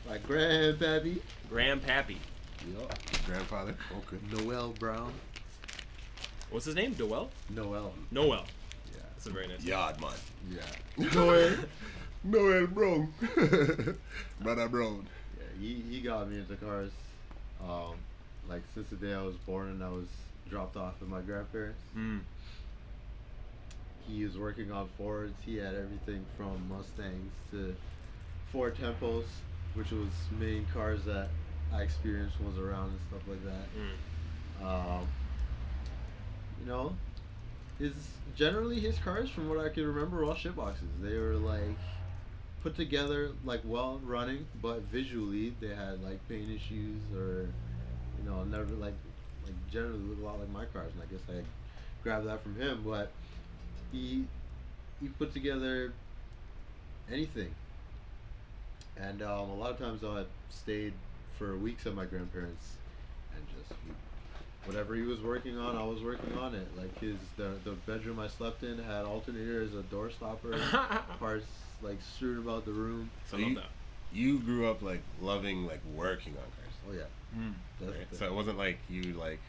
My grandpappy. Grandpappy. Yup. Grandfather. Okay. Noel Brown. What's his name? Doel? Noel. Noel. Yeah. That's a very nice name. Yard man. Yeah. Noel. Noel Brown. Brother Brown. Yeah. He got me into cars. Like since the day I was born and I was dropped off with my grandparents. Mm. He was working on Fords. He had everything from Mustangs to Ford Tempos, which was main cars that I experienced when I was around and stuff like that. Mm. You know, his generally his cars, from what I can remember, were all shitboxes. They were like put together, like well running, but visually they had like paint issues or never like generally look a lot like my cars. And I guess I grabbed that from him, but he put together anything. And a lot of times I stayed for weeks at my grandparents, and just whatever he was working on, I was working on it. Like the bedroom I slept in had alternators, a door stopper, parts like strewn about the room. So I love that. you grew up like loving like working on cars. Oh yeah, Mm. that's Right? the So it wasn't like you like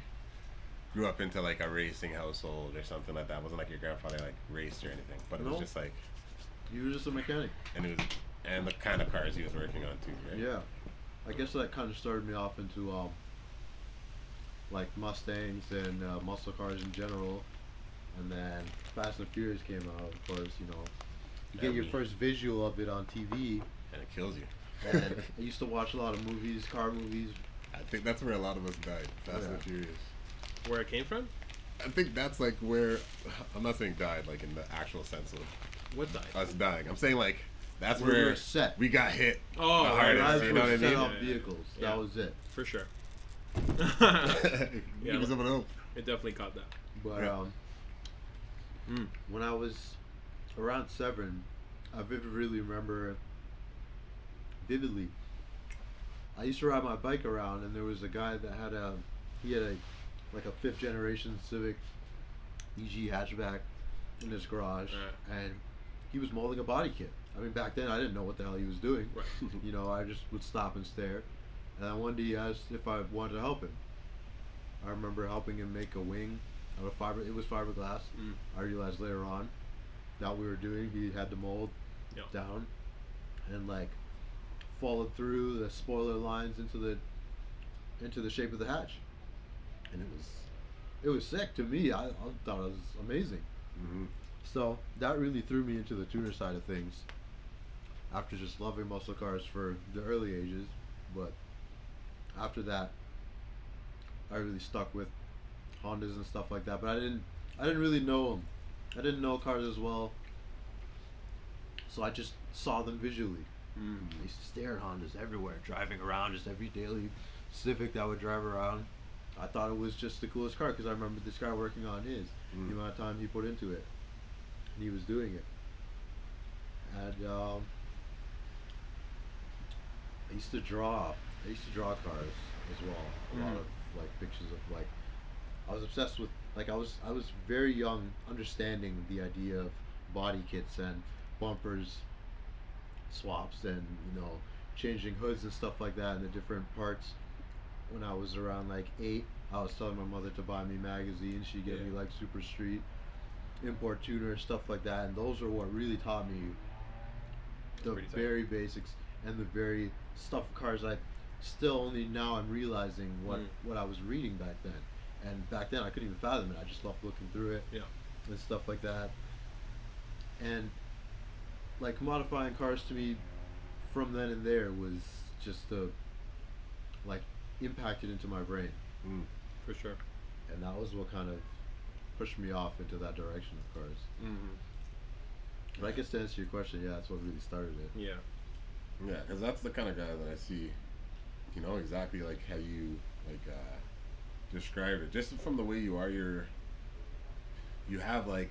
grew up into like a racing household or something like that. It wasn't like your grandfather like raced or anything, but it was No. just like, he was just a mechanic. and it was, and the kind of cars he was working on too, right? Yeah, I guess that kind of started me off into like Mustangs and muscle cars in general, and then Fast and Furious came out. Of course, you get your first visual of it on TV, And it kills you. and I used to watch a lot of movies, car movies. I think that's where a lot of us died. Fast Yeah. and Furious. Where it came from? I think that's like where, I'm not saying died like in the actual sense of What died? us dying. I'm saying like that's Where we where were set. we got hit Oh, the right, hardest. right, You know what I set mean? off Yeah, yeah, vehicles. yeah. That was it. For sure. Give me some of those. It definitely caught that. But Yeah. when I was around 7, I vividly remember. I used to ride my bike around, and there was a guy that had a like a 5th generation Civic EG hatchback in his garage, and he was molding a body kit. I mean, back then I didn't know what the hell he was doing. Right. I just would stop and stare. And then one day he asked if I wanted to help him. I remember helping him make a wing out of fiber. It was fiberglass. Mm. I realized later on that we were doing. He had the mold Yep. down, and like followed through the spoiler lines into the shape of the hatch, and it was sick to me. I thought it was amazing. Mm-hmm. So that really threw me into the tuner side of things. After just loving muscle cars for the early ages, but after that, I really stuck with Hondas and stuff like that. But I didn't really know them. I didn't know cars as well, so I just saw them visually. I used to stare at Hondas everywhere, driving around, just every daily Civic that I would drive around. I thought it was just the coolest car because I remember this guy working on his, the amount of time he put into it, and he was doing it. And I used to draw cars as well. A lot of like pictures of like, I was obsessed with like I was very young, understanding the idea of body kits and bumpers swaps and changing hoods and stuff like that and the different parts. When I was around like 8, I was telling my mother to buy me magazines. She'd get me like Super Street, Import Tuner, stuff like that, and those are what really taught me the very basics and the very stuff cars I still only now I'm realizing what I was reading back then. And back then I couldn't even fathom it. I just loved looking through it and stuff like that. And like modifying cars to me from then and there was just like impacted into my brain. For sure. And that was what kind of pushed me off into that direction of cars. But I guess to answer your question, that's what really started it. Yeah. Yeah, because that's the kind of guy that I see, exactly like how you like described it. Just from the way you are, you have like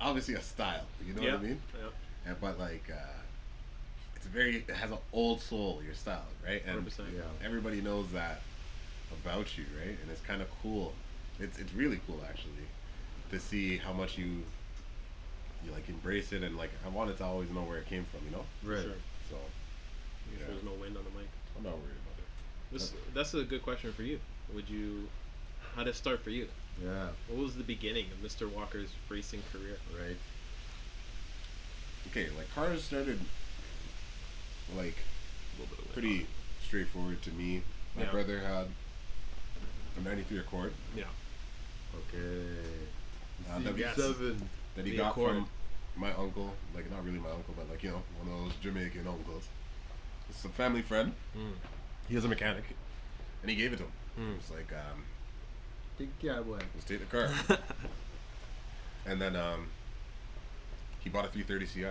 obviously a style. You know what I mean? Yeah. And but like it has an old soul. Your style, right? And 100%. everybody knows that about you, right? And it's kind of cool. It's really cool actually to see how much you like embrace it, and like I wanted to always know where it came from, Right. Sure. So I'm not worried about it. That's a good question for you. How did it start for you? Yeah. What was the beginning of Mr. Walker's racing career? Right. Okay, like cars started like A little bit of pretty straightforward to me. My Yeah. brother had a '93 Accord Yeah. Okay. that we- CB7. that he The got Accord. from my uncle. Like not really my uncle, but like one of those Jamaican uncles. It's a family friend. Mm. He was a mechanic, and he gave it to him. Mm. It was like, Take care, boy. let's take the car. And then he bought a 330 Ci.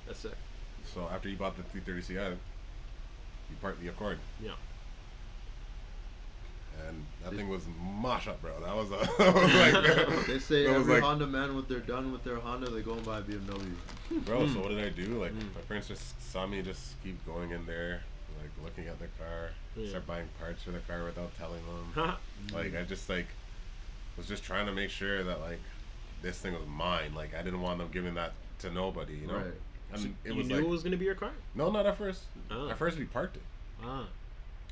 That's it. So after he bought the 330 Ci, he parked the Accord. Yeah. And that thing was mosh up, bro. That was like, They say that was every like- Honda man, when they're done with their Honda, they go and buy a BMW. bro. So what did I do? Like Mm. my parents just saw me just keep going in there, like looking at the car, Yeah. start buying parts for the car without telling them. Like I just like was just trying to make sure that like this thing was mine. Like I didn't want them giving that to nobody, you know. Right. And it you was knew like it was gonna be your car? no, not at first. Oh. At first we parked it, Ah.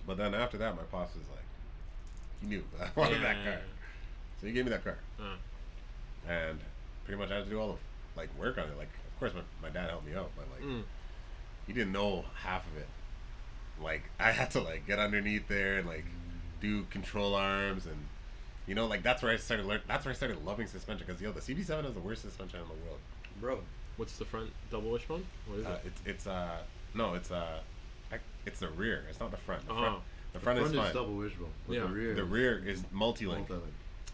but then after that, my pops was like, he knew that I wanted that car, so he gave me that car, Ah. and pretty much I had to do all the like work on it. Like of course my dad helped me out, but like Mm. he didn't know half of it. Like I had to like get underneath there and like do control arms and like that's where I started that's where I started loving suspension because the CB7 is the worst suspension in the world. Bro. What's the front double wishbone? What is it? It's the rear. It's not the front. The Oh. front, the front is fine. double wishbone. But Yeah. The rear. The rear is multi-link. multi-link.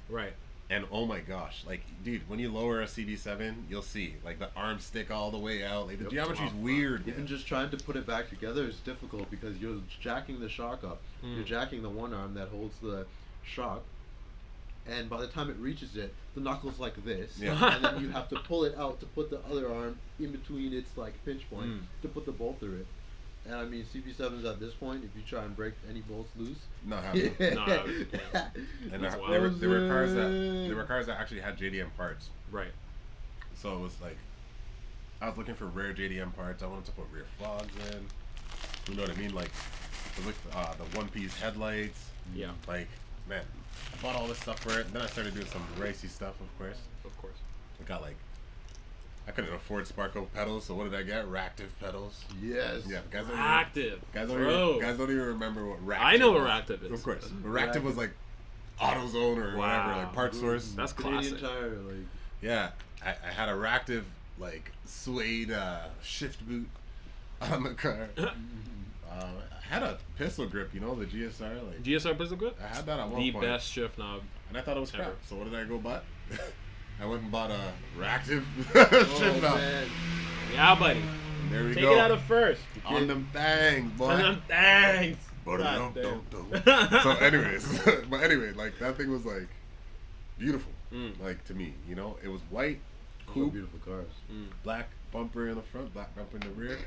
Right. And oh my gosh, like dude, when you lower a CB7, you'll see like the arms stick all the way out. Like the Yep. geometry's weird. Even just trying to put it back together is difficult because you're jacking the shock up. Mm. You're jacking the one arm that holds the shock. And by the time it reaches it, the knuckle's like this. Yeah. And then you have to pull it out to put the other arm in between its like pinch point Mm. to put the bolt through it. And I mean, CB7s at this point, if you try and break any bolts loose, Not happening. No, yeah. And That's there wild. were cars that actually had JDM parts. Right. So it was like, I was looking for rare JDM parts. I wanted to put rear fogs in. You know what I mean? Like the one-piece headlights. Yeah. Like, man, I bought all this stuff for it. Then I started doing some racy stuff, of course. Of course. I got like, I couldn't afford Sparko pedals, so what did I get? Reactive pedals. yes. Yeah, guys don't Active. even, guys don't even remember what Reactive I know what was. Reactive is. Of course. Reactive. Reactive was like AutoZone or whatever, Wow. like Part Source. That's Canadian classic. Tire, like. Yeah, I had a Reactive like suede shift boot on the car. I had a pistol grip, the GSR. Like GSR pistol grip? I had that at one The point, best shift knob. and I thought it was crap. ever. So what did I go buy? I went and bought a Reactive Oh, shift knob. man. Yeah, buddy. And there we Take go. it out of first. On them things, boy. On them thanks. So anyways, but anyway, like that thing was like beautiful, like to me, it was white, Those are coupe, beautiful cars. black bumper in the front, black bumper in the rear.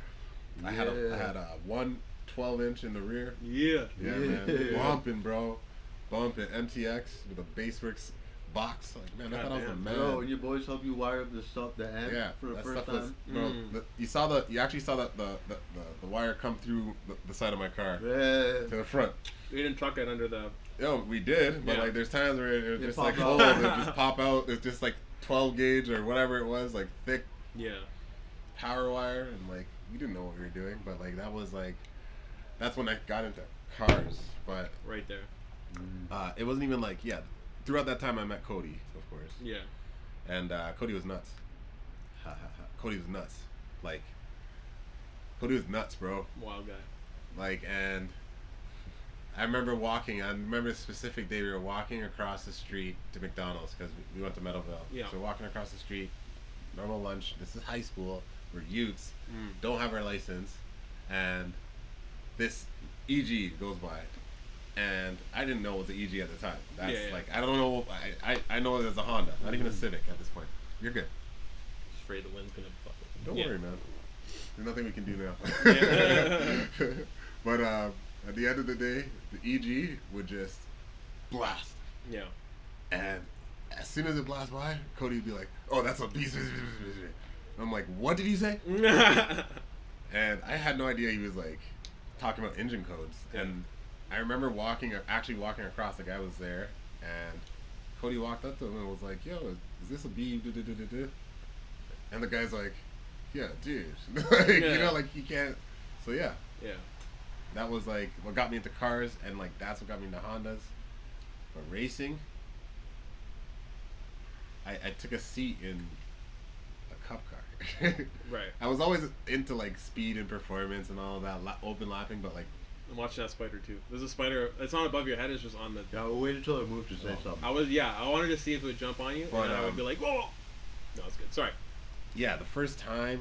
I had a 112-inch in the rear. Yeah. Yeah, man, bumping, bro, bumping MTX with a Baseworks box. Like, man, I thought I was a Goddamn. man. Bro, and your boys help you wire up the amp Yeah, for the that first stuff was, time. bro. You actually saw that the wire come through the side of my car Yeah. to the front. We didn't truck it under the. Yo, we did, but Yeah. like there's times where it It just pop like out. hold, it just pop out. It's just like 12 gauge or whatever it was, like thick Yeah. power wire, and like we didn't know what we were doing, but like that's when I got into cars. But Right there. it wasn't even like throughout that time I met Cody, of course, Yeah. and Cody was nuts. Cody was nuts, like Cody was nuts, bro. Wild guy. Like, and I remember a specific day we were walking across the street to McDonald's because we went to Meadowville. Yeah. So we're walking across the street, normal lunch. This is high school. We're youths, don't have our license, and this EG goes by. And I didn't know it was an EG at the time. That's Yeah. like, I don't know. I know it as a Honda, not even a Civic at this point. You're good. Just afraid the wind's gonna fuck it. Don't Yeah. worry, man. There's nothing we can do now. Yeah. But at the end of the day, the EG would just blast. Yeah. And as soon as it blasts by, Cody would be like, "Oh, that's a beast." I'm like, "What did he say?" And I had no idea he was like talking about engine codes, Yeah. and I remember actually walking across. The guy was there, and Cody walked up to him and was like, "Yo, is this a B?" And the guy's like, "Yeah, dude." Like, Yeah. you know, like you can't. So yeah, Yeah. that was like what got me into cars, and like that's what got me into Hondas. But racing, I took a seat in a cup car. Right. I was always into like speed and performance and all that open lapping, but like I'm watching that spider too. There's a spider. It's not above your head. It's just on the. Yeah, we'll wait until it moves to say something. I wanted to see if it would jump on you, But, and I would be like, whoa. No, it's good. Sorry. yeah, the first time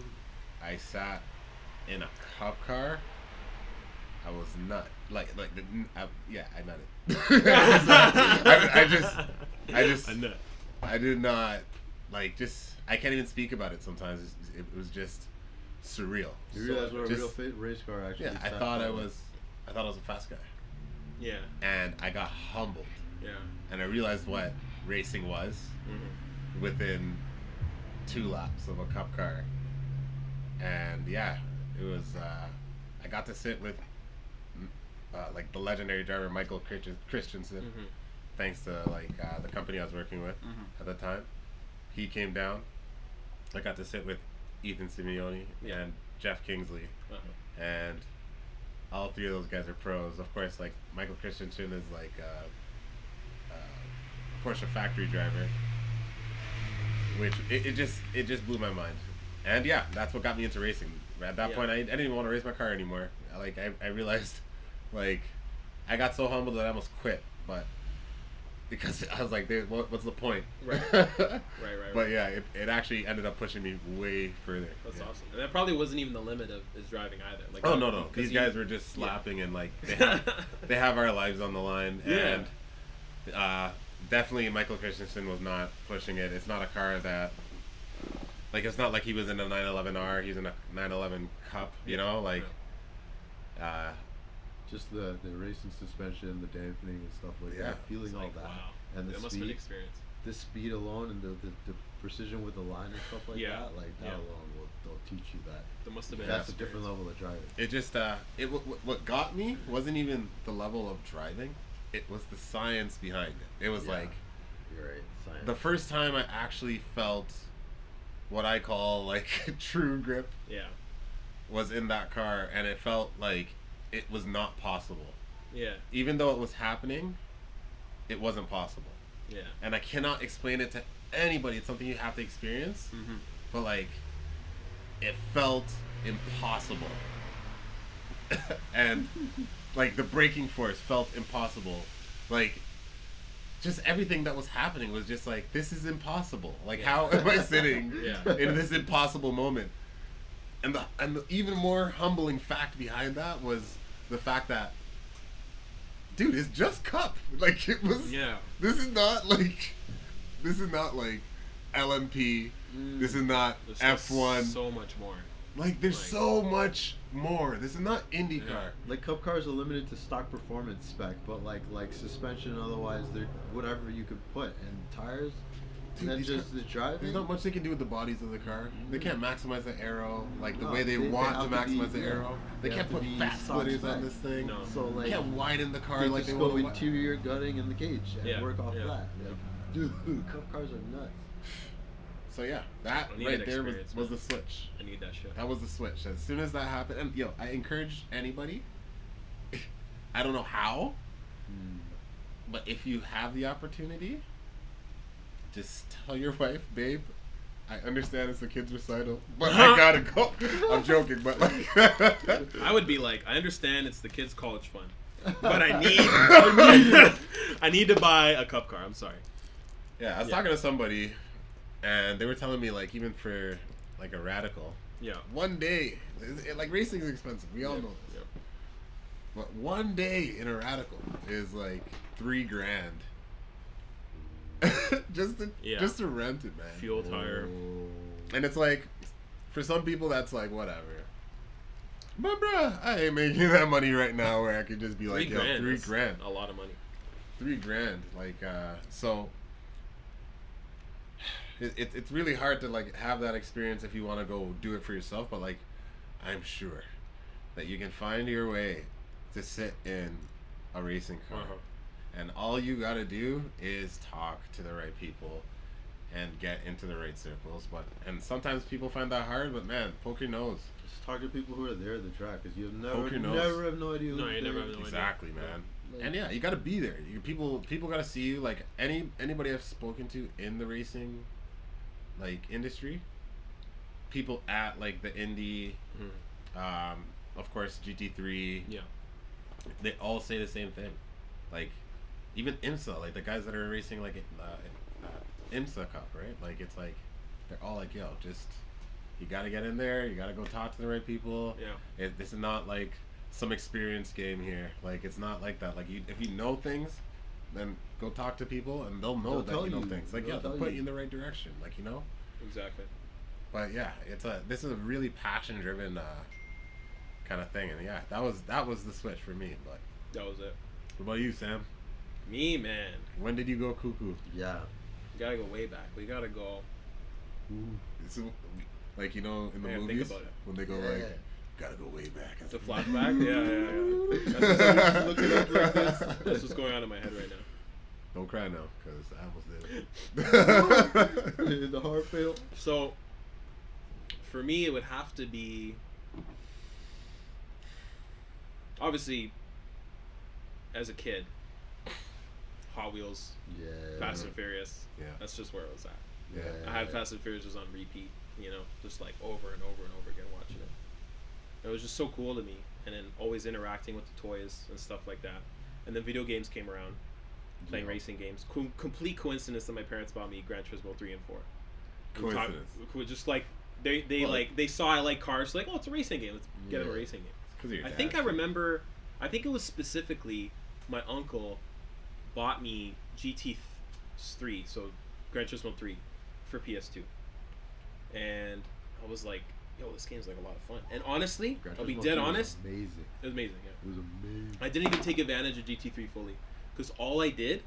I sat in a cup car, I was nut. I nutted. I did not I can't even speak about it sometimes. It was just surreal. You realize what a Just- real race car actually Yeah, I thought I was a fast guy, Yeah. and I got humbled, Yeah. and I realized what racing was Mm-hmm. within 2 laps of a cup car, and yeah, it was. I got to sit with like the legendary driver Michael Christensen, Mm-hmm. thanks to the company I was working with Mhm. at the time. He came down. I got to sit with Ethan Simeone Yeah. and Jeff Kingsley, Uh-huh. and all 3 of those guys are pros. Of course, like Michael Christensen is like a Porsche factory driver, which it just blew my mind. And yeah, that's what got me into racing. At that Yeah. point, I didn't even want to race my car anymore. I realized, like, I got so humbled that I almost quit, but because I was like, what's the point? Right. Right. But yeah, it actually ended up pushing me way further. That's Yeah. awesome. And that probably wasn't even the limit of his driving either. Like, Oh no, because these guys were just slapping and like Yeah. they have our lives on the line. Yeah. And definitely Michael Christensen was not pushing it. It's not a car that, like, it's not like he was in a 911R. He's in a 911 Cup. You know, like just the racing suspension, the dampening and stuff like Yeah. that. Feeling It's all like, that, wow. and the That must have been speed, an experience. the speed alone, and the precision with the line and stuff like Yeah. that. Like that Yeah. alone they'll teach you that. That must have been. That's a an different experience. level of driving. it just what got me wasn't even the level of driving. It was the science behind it. It was Yeah. like You're right. Science. the first time I actually felt what I call like true grip Yeah. was in that car, and it felt like it was not possible. Yeah. Even though it was happening, it wasn't possible. Yeah. And I cannot explain it to anybody. It's something you have to experience. Mm-hmm. But like, it felt impossible. And like the braking force felt impossible. Like, just everything that was happening was just like, this is impossible. Like, how am I sitting Yeah. in this impossible moment? And the even more humbling fact behind that was the fact that, dude, it's just Cup. Like, it was. Yeah. This is not like LMP. This is not There's F1. So much more. Like, there's like- so much more. This is not IndyCar. Yeah. Like cup cars are limited to stock performance spec, but like suspension, otherwise they're whatever you could put, and tires. Dude, And then these just car- the driving. There's not much they can do with the bodies of the car. They can't maximize the aero like the No, way they want to have to maximize be- the aero. They they can't have put to be fat stock splitters spec. on this thing. No. So They like can't widen the car they like just they go want to. interior gutting in the cage and Yeah, work off yeah. that. Like, dude, cup cars are nuts. So yeah, that I need right that there experience, was man. the switch. I need that shit. That was the switch. As soon as that happened, and yo, I encourage anybody. I don't know how, but if you have the opportunity, just tell your wife, babe. I understand it's a kid's recital, but I gotta go. I'm joking, but like, I would be like, I understand it's the kids' college fund, but I need to buy a cup car. I'm sorry. yeah, I was Yeah. talking to somebody, and they were telling me like even for like a radical, Yeah. one day, like racing is expensive. We all know this. Yeah. But one day in a radical is like $3,000. just to rent it, man. Fuel, tire. And it's like, for some people that's like whatever. But bruh, I ain't making that money right now where I could just be like, yo, $3,000. $3,000. That's a lot of money. $3,000. Like so it's really hard to like have that experience if you want to go do it for yourself, but like I'm sure that you can find your way to sit in a racing car. And all you gotta do is talk to the right people and get into the right circles. And sometimes people find that hard, but man, poke your nose. Just talk to people who are there at the track, because you Poke your nose. never have no idea. No, you never have no idea. Exactly, man. Like, And yeah, you gotta be there. People gotta see you. Like anybody I've spoken to in the racing, like industry, people at like the Indy, of course GT3. Yeah. They all say the same thing. Like even IMSA, like the guys that are racing like IMSA Cup, right? Like it's like they're all like, yo, just you gotta get in there. You gotta go talk to the right people. Yeah. This is not like some experience game here. Like it's not like that. Like if you know things, then go talk to people and they'll know that you know things. Like they'll put you in the right direction. Like Exactly. But yeah, this is a really passion driven kind of thing, and yeah, that was the switch for me. But That was it. what about you, Sam? Me, man. When did you go cuckoo? Yeah. We gotta go way back. We gotta go. It's like in the Yeah, think movies about it. when they go like, gotta go way back. It's a flashback. Yeah. That's Look it up like this. That's what's going on in my head right now. Don't cry now, because I almost did. The heart failed. So, for me, it would have to be obviously as a kid, Hot Wheels, Yeah. Fast and Furious. Yeah. That's just where I was at. Yeah. I had Fast and Furious was on repeat, just like over and over and over again watching it. It was just so cool to me, and then always interacting with the toys and stuff like that. And then video games came around, playing racing games. Complete coincidence that my parents bought me Gran Turismo 3 and 4. Coincidence. Just like they saw I like cars, like, oh, it's a racing game. Let's get them a racing game. 'Cause of your I dad, think I too. remember. I think it was specifically my uncle bought me GT3, so Gran Turismo 3, for PS2, and I was like, "Yo, this game's like a lot of fun." And honestly, Gran I'll be Turismo dead 3 was honest, Amazing. it was amazing. Yeah, It was amazing. I didn't even take advantage of GT3 fully, because all I did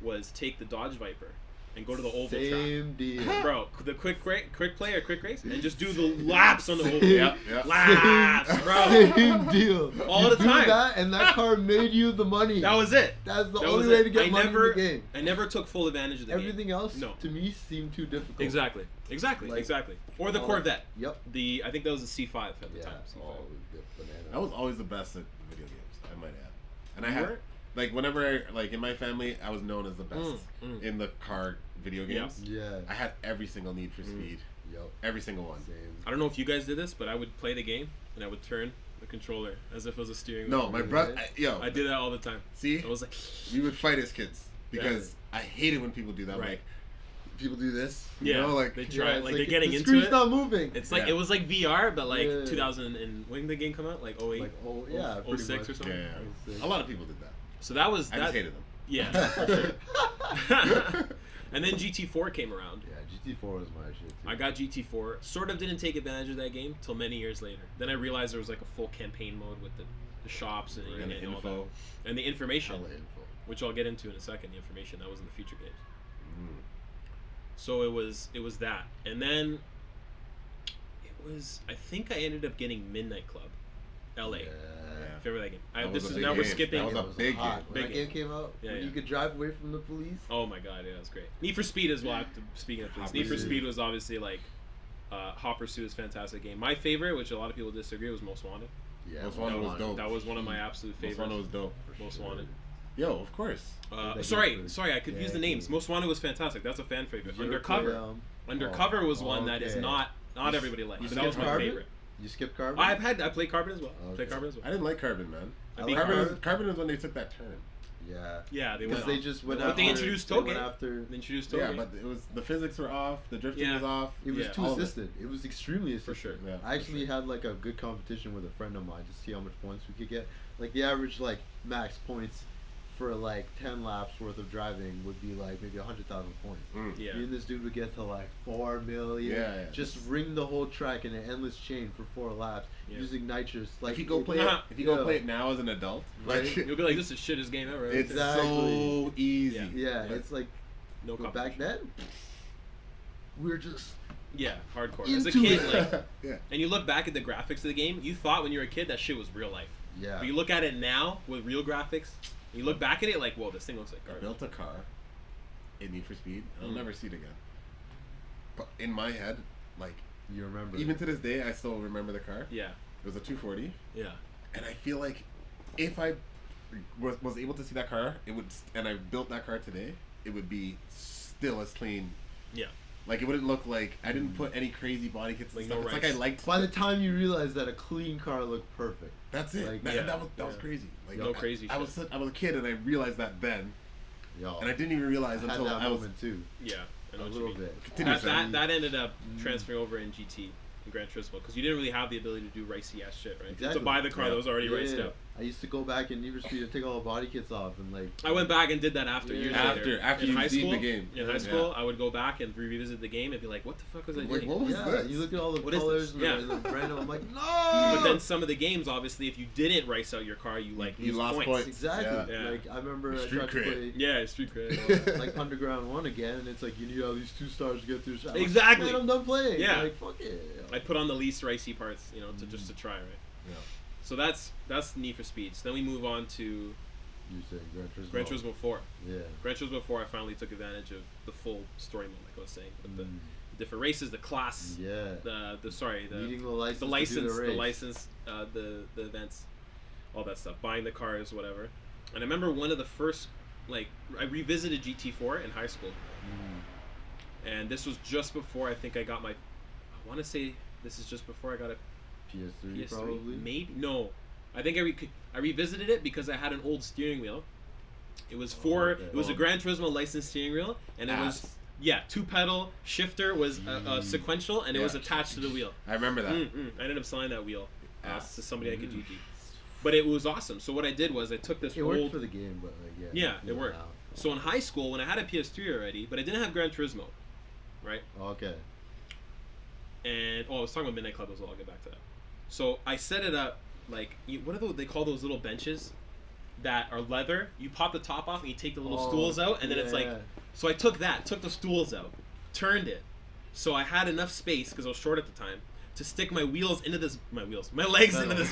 was take the Dodge Viper and go to the oval track. Same deal. Bro, the quick play or quick race, and just do the laps on the oval. Yeah. Laps, bro. Same deal. All You the do time. that, and that car made you the money. That was it. That's the That only was way it. to get money in the game. I never took full advantage of the game. Everything else, No. to me, seemed too difficult. Exactly. Like, Or the all- Corvette. Yep. I think that was a C5 at the Yeah. time. C5. Oh, the banana. I was always the best at video games, I might add. And I You had were? like whenever like in my family, I was known as the best in the car video Yeah. games. Yeah. I had every single Need for Speed, Yep. every single one. Same. I don't know if you guys did this, but I would play the game and I would turn the controller as if it was a steering wheel. No, my brother, I did that all the time. See, I was like, we would fight as kids because I hated when people do that. Right. Like, people do this, yeah, like they Yeah, try, it's like they're getting the into screen's it. not moving. It's like Yeah. it was like VR, but like Yeah. 2000 and when did the game come out? Like 08, Like, oh, yeah, pretty 06 much. or something. yeah. A lot of people did that. So that was I that. just hated them. Yeah. for sure. And then GT4 came around. Yeah, GT4 was my shit, too. I got GT4. Sort of didn't take advantage of that game till many years later. Then I realized there was like a full campaign mode with the shops and, And the all info. that. And the information, Hella info. which I'll get into in a second. The information that was in the future games. Mm. So it was that, and then it was. I think I ended up getting Midnight Club, LA. Yeah. If you remember that game. That was a big Now we're game. skipping. That was a big hot. game. When Big that game came out, Yeah, when yeah. you could drive away from the police. Oh my god, yeah, that's great. Need for Speed as well. Speaking of police, Hot Need for Pursuit. Speed was obviously like Hot Pursuit is a fantastic game. My favorite, which a lot of people disagree, was Most Wanted. Yeah, Most Wanted was dope. That was one of my absolute Most favorites. Wanted was dope. Most Wanted. Yo, of course. That Sorry, game was- I could use yeah, the names. dude. Most Wanted was fantastic. That's a fan favorite. Did you ever Undercover. play, Undercover was one that is okay. not everybody likes. You But that was skipped my Carbon? favorite. You skipped Carbon? I played Carbon as well. Okay. Played Carbon as well. I didn't like Carbon, man. I I beat like Carbon. Carbon was when they took that turn. Yeah. Yeah, they Because went. they just went But after. they introduced they went Toge. after. They introduced Yeah, Toge. but it was the physics were off, the drifting Yeah. was off. It was Yeah. too all of it. assisted. It was extremely assisted. For sure. Yeah, I actually had like a good competition with a friend of mine to see how much points we could get. Like the average like max points for like 10 laps worth of driving would be like maybe 100,000 points. Mm. Yeah. Me and this dude would get to like 4 million. Yeah. Just ring the whole track in an endless chain for 4 laps Yeah. using nitrous. Like If you go play Uh-huh. it, if you go Yeah. play it now as an adult, Right. like You'll be like, this is the shittest game ever. it's Exactly. so easy. Yeah. Yeah, Like, it's like No but back competition. then we were just Yeah, hardcore. into As a kid, it. like, Yeah. and you look back at the graphics of the game, you thought when you were a kid that shit was real life. Yeah. But you look at it now with real graphics, you look back at it like, whoa, this thing looks like I garbage. built a car in Need for Speed. And I'll Mm. never see it again. But in my head, like, You remember? even to this day, I still remember the car. Yeah, It was a 240. yeah. And I feel like if I was able to see that car, it would, and I built that car today, it would be still as clean. Yeah. Like, it wouldn't look like I didn't put any crazy body kits and Like, stuff. no It's like rice. I liked. By the time you realize that a clean car looked perfect. That's it. Like, that, yeah, that was yeah. crazy. Like, No I- crazy I was shit. I was a kid and I realized that then, Yo. and I didn't even realize I had until that I was. moment too. Yeah, I know A what you little mean. bit. Continue, That, Sam. that ended up transferring over in GT, in Gran Turismo, because you didn't really have the ability to do ricey ass shit, right? Exactly. To buy the car Yeah. that was already riced Yeah. out. I used to go back in Need for Speed and take all the body kits off and like. I went back and did that after Yeah. years After- later. after in you've high seen school, the game. In high Yeah. school, I would go back and revisit the game and be like, "What the fuck was I Like, doing?" what was Yeah, this? you look at all the What is colors this? and, Yeah. the random. I'm like, no. But then some of the games, obviously, if you didn't rice out your car, you like You lose lost points. points. Exactly. Yeah. Like I remember I Street tried to cred. play Yeah, street cred. like Underground 1 again, and it's like you need all these 2 stars to get through. I'm like, Exactly. Man, I'm done playing. Yeah. Like fuck it. I put on the least ricey parts, you know, to just to try, right? Yeah. So that's Need for Speed. So then we move on to You said Gran Turismo. Gran Turismo 4. Yeah. Gran Turismo 4, I finally took advantage of the full story mode, like I was saying, with the Mm. different races, the class, Yeah. the Needing the license. the to license, do the, race. the events, all that stuff, buying the cars, whatever. And I remember one of the first, like, I revisited GT4 in high school, and this was just before I think I got my, I want to say this is just before I got a PS3, PS3, probably. maybe no. I think I revisited it because I had an old steering wheel. It was okay. it was a Gran Turismo licensed steering wheel, and it was Ass. 2-pedal shifter was sequential, and it was Yeah. attached to the wheel. I remember that. I ended up selling that wheel Ass. to somebody I could GT. But it was awesome. So what I did was I took this It old. worked for the game, but like Yeah, you it know, worked. now. So in high school, when I had a PS3 already, but I didn't have Gran Turismo, right? Okay. And I was talking about Midnight Club as well. I'll get back to that. So I set it up like what are they call those little benches that are leather? You pop the top off and you take the little stools out, and then it's like. yeah. So I took the stools out, turned it, so I had enough space because I was short at the time to stick my legs into this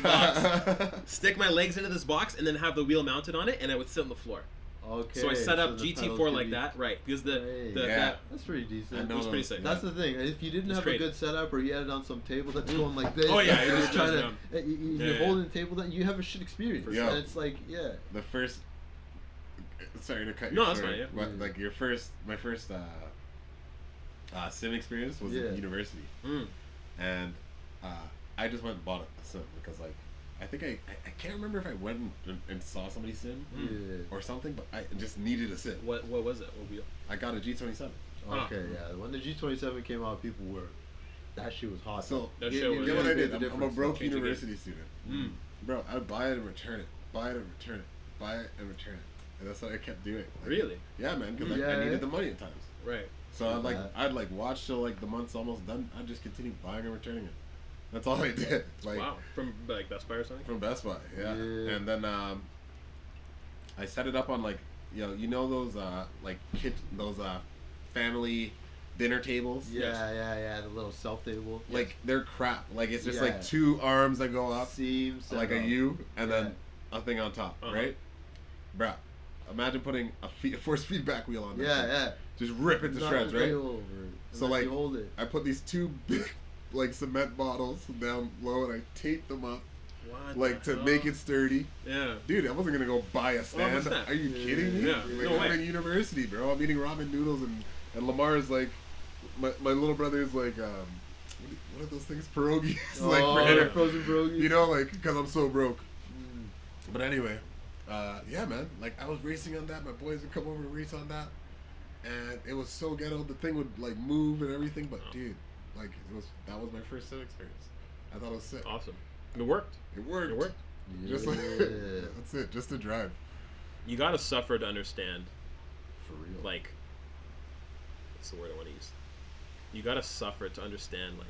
box. Stick my legs into this box and then have the wheel mounted on it, and I would sit on the floor. Okay. So I set up the pedals GT4 could like be- that, right? Because Right. Yeah. That's pretty decent. I know was pretty those- sick. That's the thing. If you didn't It's have great. a good setup, or you had it on some table that's going like this, Oh, yeah, and you're you're just trying messing to, you're Yeah, holding the table, that you have a shit experience. Yeah. And it's like, yeah. The first. Sorry to cut you No, that's short. fine, yeah. But like my first sim experience was Yeah. at university, and I just went and bought a sim because like I think I can't remember if I went and saw somebody sim Yeah. or something, but I just needed a sim. What was it? What wheel? I got a G27. Okay, yeah. When the G27 came out, people were, that shit was hot. So That You- shit you was- you know what I really did? made the I'm a difference. broke Change the game. university student. Bro, I would buy it and return it. Buy it and return it. Buy it and return it. And that's what I kept doing. Like, Really? Yeah, man, because Yeah. I needed the money at times. Right. So I'd that. I'd like watch till like the month's almost done. I'd just continue buying and returning it. That's all I did. Like Wow. From like Best Buy or something? from Best Buy, yeah. Yeah. And then I set it up on like you know those family dinner tables. Yeah. The little self table. Like they're crap. Like it's just Yeah. like 2 arms that go up, Seams. like a U, and then Yeah. a thing on top, Uh-huh. right? Bruh, imagine putting a force feedback wheel on that. thing. Yeah. Just rip it to Not shreds, way right? over. So, Unless like, you hold it. I put these 2 big, like, cement bottles down low, and I taped them up, What like, the to hell? make it sturdy. Yeah. Dude, I wasn't gonna go buy a stand. that? Are you Yeah. kidding me? Yeah, Like, no I'm way. in university, bro. I'm eating ramen noodles, and Lamar's like, my little brother's like, what are those things? Pierogies, like Oh, for yeah, dinner. frozen pierogies. You know, like, because I'm so broke. Mm. But anyway, yeah, man. Like, I was racing on that. My boys would come over and race on that, and it was so ghetto. The thing would like move and everything. But dude, like, that was my first sim experience. I thought it was sick. Awesome. It worked. It worked. It worked. Just like Yeah. that's it. Just to drive. You gotta suffer to understand, For real. like, what's the word I want to use? You gotta suffer to understand, like,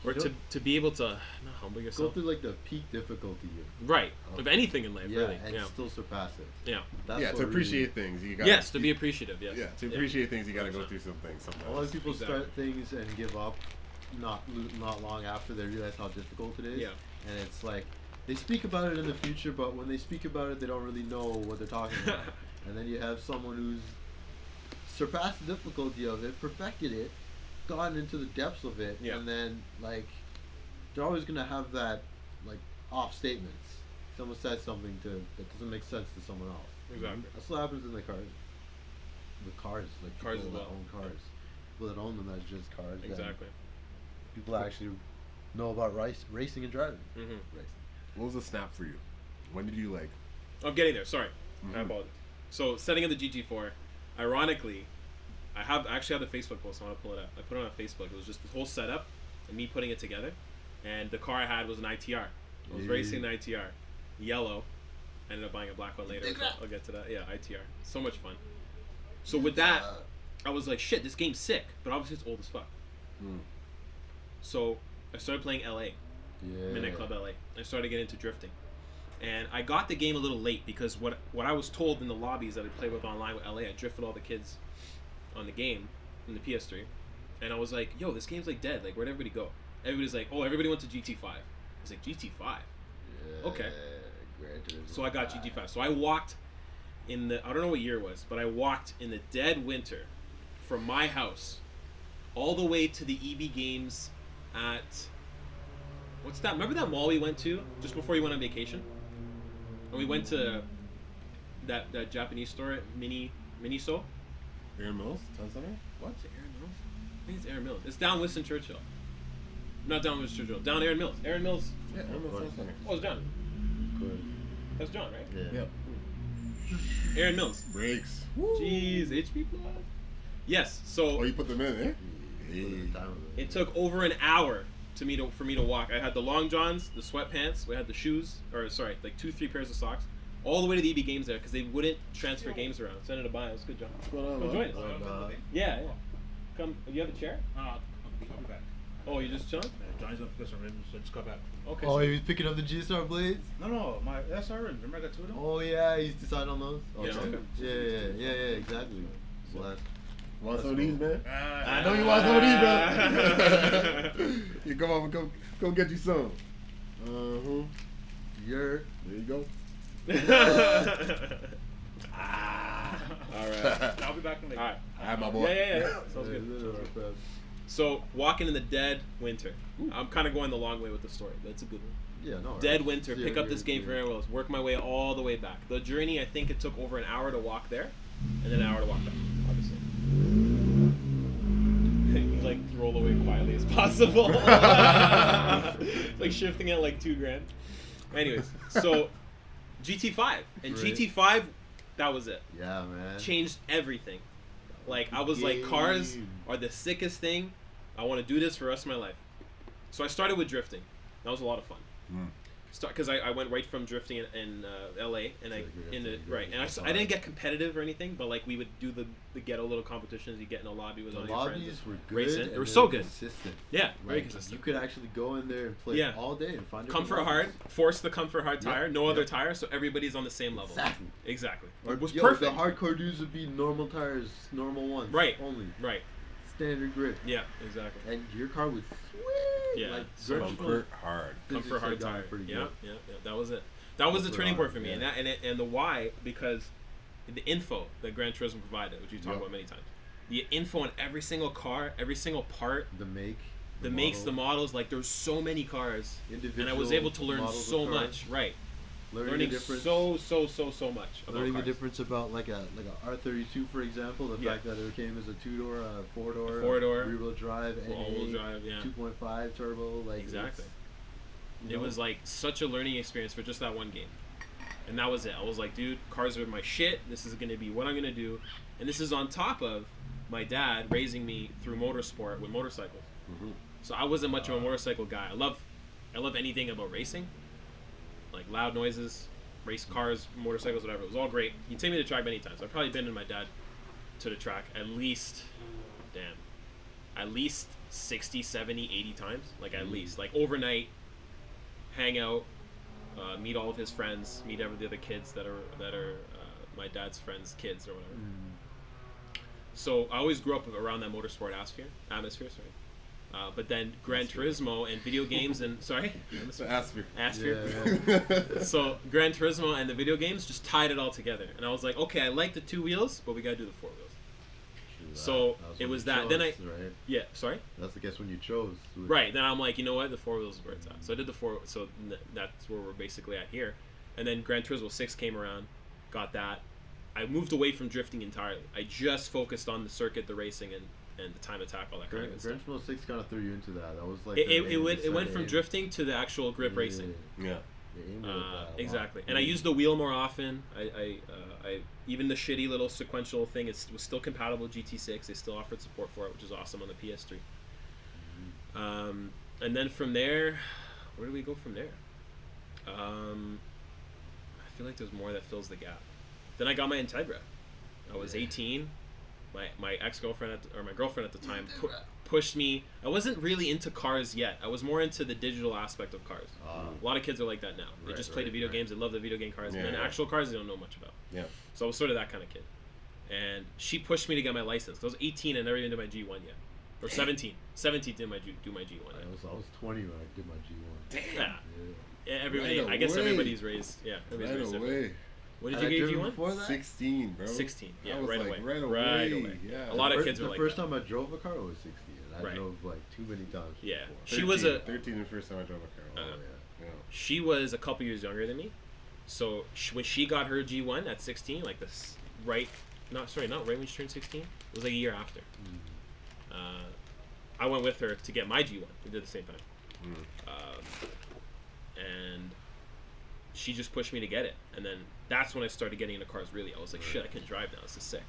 or You to be able to not humble go yourself. through like the peak difficulty Right. of- Of anything in life, yeah, really. and Yeah. still surpass it. Yeah. That's Yeah, what to really- appreciate things, you got. Yes, to be appreciative. Yes. Yeah, to appreciate things, you got to go through some things A lot sometimes. of people Exactly. start things and give up, not long after they realize how difficult it is. Yeah. And it's like they speak about it in the future, but when they speak about it, they don't really know what they're talking about. And then you have someone who's surpassed the difficulty of it, perfected it, gotten into the depths of it, Yeah. and then like they're always gonna have that like off statements. Someone says something that doesn't make sense to someone else. Exactly. That's what happens in the cars. With cars, like Cars people as that well. own cars. People that own them as just cars. then Exactly. People that actually know about racing and driving. Mm-hmm. Racing. What was the snap for you? When did you like? I'm getting there. Sorry, I Mhm. apologize. So setting up the GT4, ironically, I actually have the Facebook post. I want to pull it up. I put it on Facebook. It was just the whole setup and me putting it together. And the car I had was an ITR. I was Yeah. racing the ITR, yellow. I ended up buying a black one later. I'll get to that. Yeah, ITR. So much fun. So with that, I was like, shit, this game's sick. But obviously it's old as fuck. Mm. So I started playing LA. Yeah. Midnight Club LA. I started getting into drifting. And I got the game a little late because what I was told in the lobbies that I played with online with LA, I drifted all the kids on the game in the PS3. And I was like, yo, this game's like dead. Like, where'd everybody go? Everybody's like, oh, everybody went to GT5. I was like, GT5? Yeah, Okay. Gran Turismo So I got 5. GT5. So I walked in the, I don't know what year it was, but I walked in the dead winter from my house all the way to the EB Games at, what's that? Remember that mall we went to just before we went on vacation? And we went to that Japanese store, Miniso. Aaron Mills, Town Center. What? Is it Aaron Mills? I think it's Aaron Mills. It's down Winston Churchill. Not down Winston Churchill. Down Aaron Mills. Aaron Mills. Yeah, Aaron Mills Town Center. Oh, it's John. Good. That's John, right? Yeah. Yep. Aaron Mills. Brakes. Jeez, HP Plus. Yes. So Oh, you put them in, eh? Put it in time with it took over an hour for me to walk. I had the long johns, the sweatpants, we had the shoes, or sorry, like 2-3 pairs of socks, all the way to the EB Games there because they wouldn't transfer games around. Send it to buy. It was good, John. What's going on, Come man? join us. And, Yeah, yeah. Come. Do you have a chair? I'll be back. Oh, you just chilling? Johnny's up to get some rims, so just come back. Okay. Oh, he was picking up the G-Star blades? No, my SR rims. Remember I got two of them? Oh, yeah, he's decided on those? Yeah, okay. Yeah, exactly. Blast. Want some of these, man? I I know you want some of these, man. You come on, go get you some. Uh-huh. You're... There you go. All right. I'll be back in the. All right. All right, my boy. Yeah. Sounds good. So walking in the dead winter. I'm kind of going the long way with the story, but it's a good one. Yeah, no. Dead winter. Pick up this game for Aaron Willis. Work my way all the way back. The journey, I think it took over an hour to walk there, and then an hour to walk back. Obviously. You like roll away quietly as possible. Like shifting at like $2,000. Anyways, so GT5 and Great. GT5, that was it. Yeah, man. Changed everything. Like I was like, cars Game. are the sickest thing. I want to do this for the rest of my life. So I started with drifting. That was a lot of fun. Mm. Because I went right from drifting in LA and I So you're in into the your right and I didn't get competitive or anything, but like we would do the ghetto little competitions you get in a lobby with The all your friends. lobbies were good. racing. and They were they so were good. Consistent. Yeah, very Like, consistent. you could actually go in there and play Yeah. all day and find different Comfort hard, levels. force the comfort hard Yep, tire, no other yep. tire, so everybody's on the same level. Exactly. Exactly. Or, It was yo, perfect. The hardcore dudes would be normal tires, normal ones. Right. Only. Right. Standard grip. Yeah. Exactly. And your car would sweet. Yeah, Like, so Grinch Comfort hard. physics Comfort hard had gotten tire. pretty Yeah, good. yeah. That was it. That was the Comfort turning point hard, for me, yeah. and the why, because the info that Gran Turismo provided, which we talked Yep. about many times, the info on every single car, every single part, The make. the makes, the model, models, like there's so many cars, and I individual was able to learn models of so cars. much. Right, Learning learning the difference. so much about Learning cars. the difference about like a R32, for example, the Yeah. fact that it came as a 2-door, a 4-door, Four-door, rear-wheel drive, all-wheel NA, drive, yeah. 2.5 turbo, like Exactly. it's, It was like such a learning experience for just that one game. And that was it. I was like, dude, cars are my shit. This is going to be what I'm going to do. And this is on top of my dad raising me through motorsport with motorcycles. Mhm. So I wasn't much of a motorcycle guy. I love anything about racing. Like loud noises, race cars, motorcycles, whatever. It was all great. You take me to the track many times. I've probably been with my dad to the track at least 60, 70, 80 times, like at least, like overnight, hang out, meet all of his friends, meet every the other kids that are my dad's friends' kids or whatever. So I always grew up around that motorsport atmosphere. Sorry. But then Gran Turismo and video games and sorry, So Asphere. Yeah. So Gran Turismo and the video games just tied it all together, and I was like, okay, I like the 2 wheels, but we gotta do the 4 wheels. So it when was you that. Then I chose, right? yeah, sorry. That's the guess when you chose. Right. Then I'm like, you know what? The 4 wheels is where it's at. So I did the 4. So that's where we're basically at here. And then Gran Turismo 6 came around, got that. I moved away from drifting entirely. I just focused on the circuit, the racing, and the time attack, all that kind of good Gran stuff. Turismo 6 kind of threw you into that. That was like It went from drifting to the actual grip racing. Yeah. Exactly. And I used the wheel more often. I even the shitty little sequential thing was still compatible with GT6. They still offered support for it, which is awesome on the PS3. And then from there, where do we go from there? I feel like there's more that fills the gap. Then I got my Integra. I was 18. My ex-girlfriend or my girlfriend at the time pushed me. I wasn't really into cars yet. I was more into the digital aspect of cars. A lot of kids are like that now. They just play the video games. They love the video game cars. Yeah, and then actual cars they don't know much about. Yeah. So I was sort of that kind of kid. And she pushed me to get my license. I was 18 and never even did my G1 yet. Or 17. 17 did do my G1 yet. I was 20 when I did my G1. Yeah. Yeah, everybody. Right I guess away. everybody's raised. Yeah. Everybody's raised different. away. What did Had you I get driven G1? before that? 16, bro. 16. Yeah, I was right like, away. Right Right away. away. Yeah. A lot of The kids were the like first that. time I drove a car was 16, and Right. I drove like too many times. Yeah. before. She was a 13 the first time I drove a car. Oh Uh, yeah. Yeah. she was a couple years younger than me, so when she got her G1 at 16, like this not right when she turned 16, it was like a year after. I went with her to get my G1. We did it at the same time, and she just pushed me to get it, and then that's when I started getting into cars. Really, I was like, shit, I can drive now. This is sick.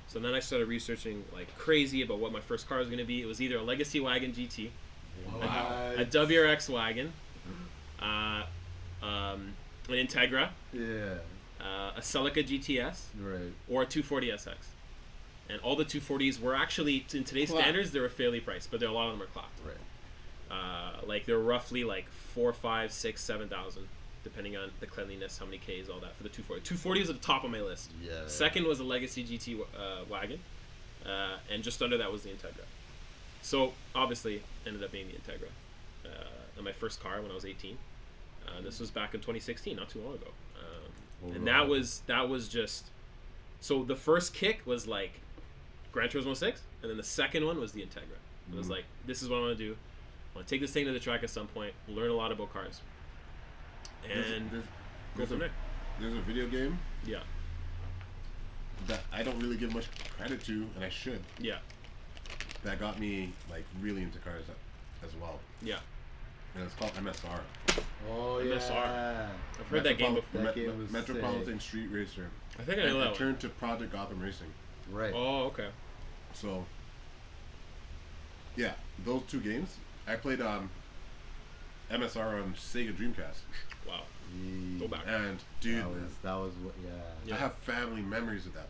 So then I started researching like crazy about what my first car was going to be. It was either a Legacy Wagon GT, a WRX wagon, an Integra, Yeah. a Celica GTS, Right. or a 240SX. And all the 240s were actually, in today's Clapped. standards, they were fairly priced, but a lot of them are clapped. Right. Like they're roughly like 4, 5, 6, 7,000, depending on the cleanliness, how many Ks, all that for the 240. 240 was at the top of my list. Yeah. Second was a Legacy GT wagon, and just under that was the Integra. So obviously ended up being the Integra. And my first car when I was 18. This was back in 2016, not too long ago. And that was just, so the first kick was like Gran Turismo 6, and then the second one was the Integra. It was like, this is what I want to do. I want to take this thing to the track at some point, learn a lot about cars, and go from there. There's a video game Yeah, that I don't really give much credit to, and I should. yeah, That got me like really into cars as well, yeah. and it's called MSR. Oh yeah. MSR. I've heard that game before. That game was Metropolitan sick. Street Racer. I think I know And that I one. turned to Project Gotham Racing. Right. Oh, okay. So, yeah, those two games. I played MSR on Sega Dreamcast, Wow. Yee. Go back. and dude, That was what. Yeah. Yeah. I have family memories of that.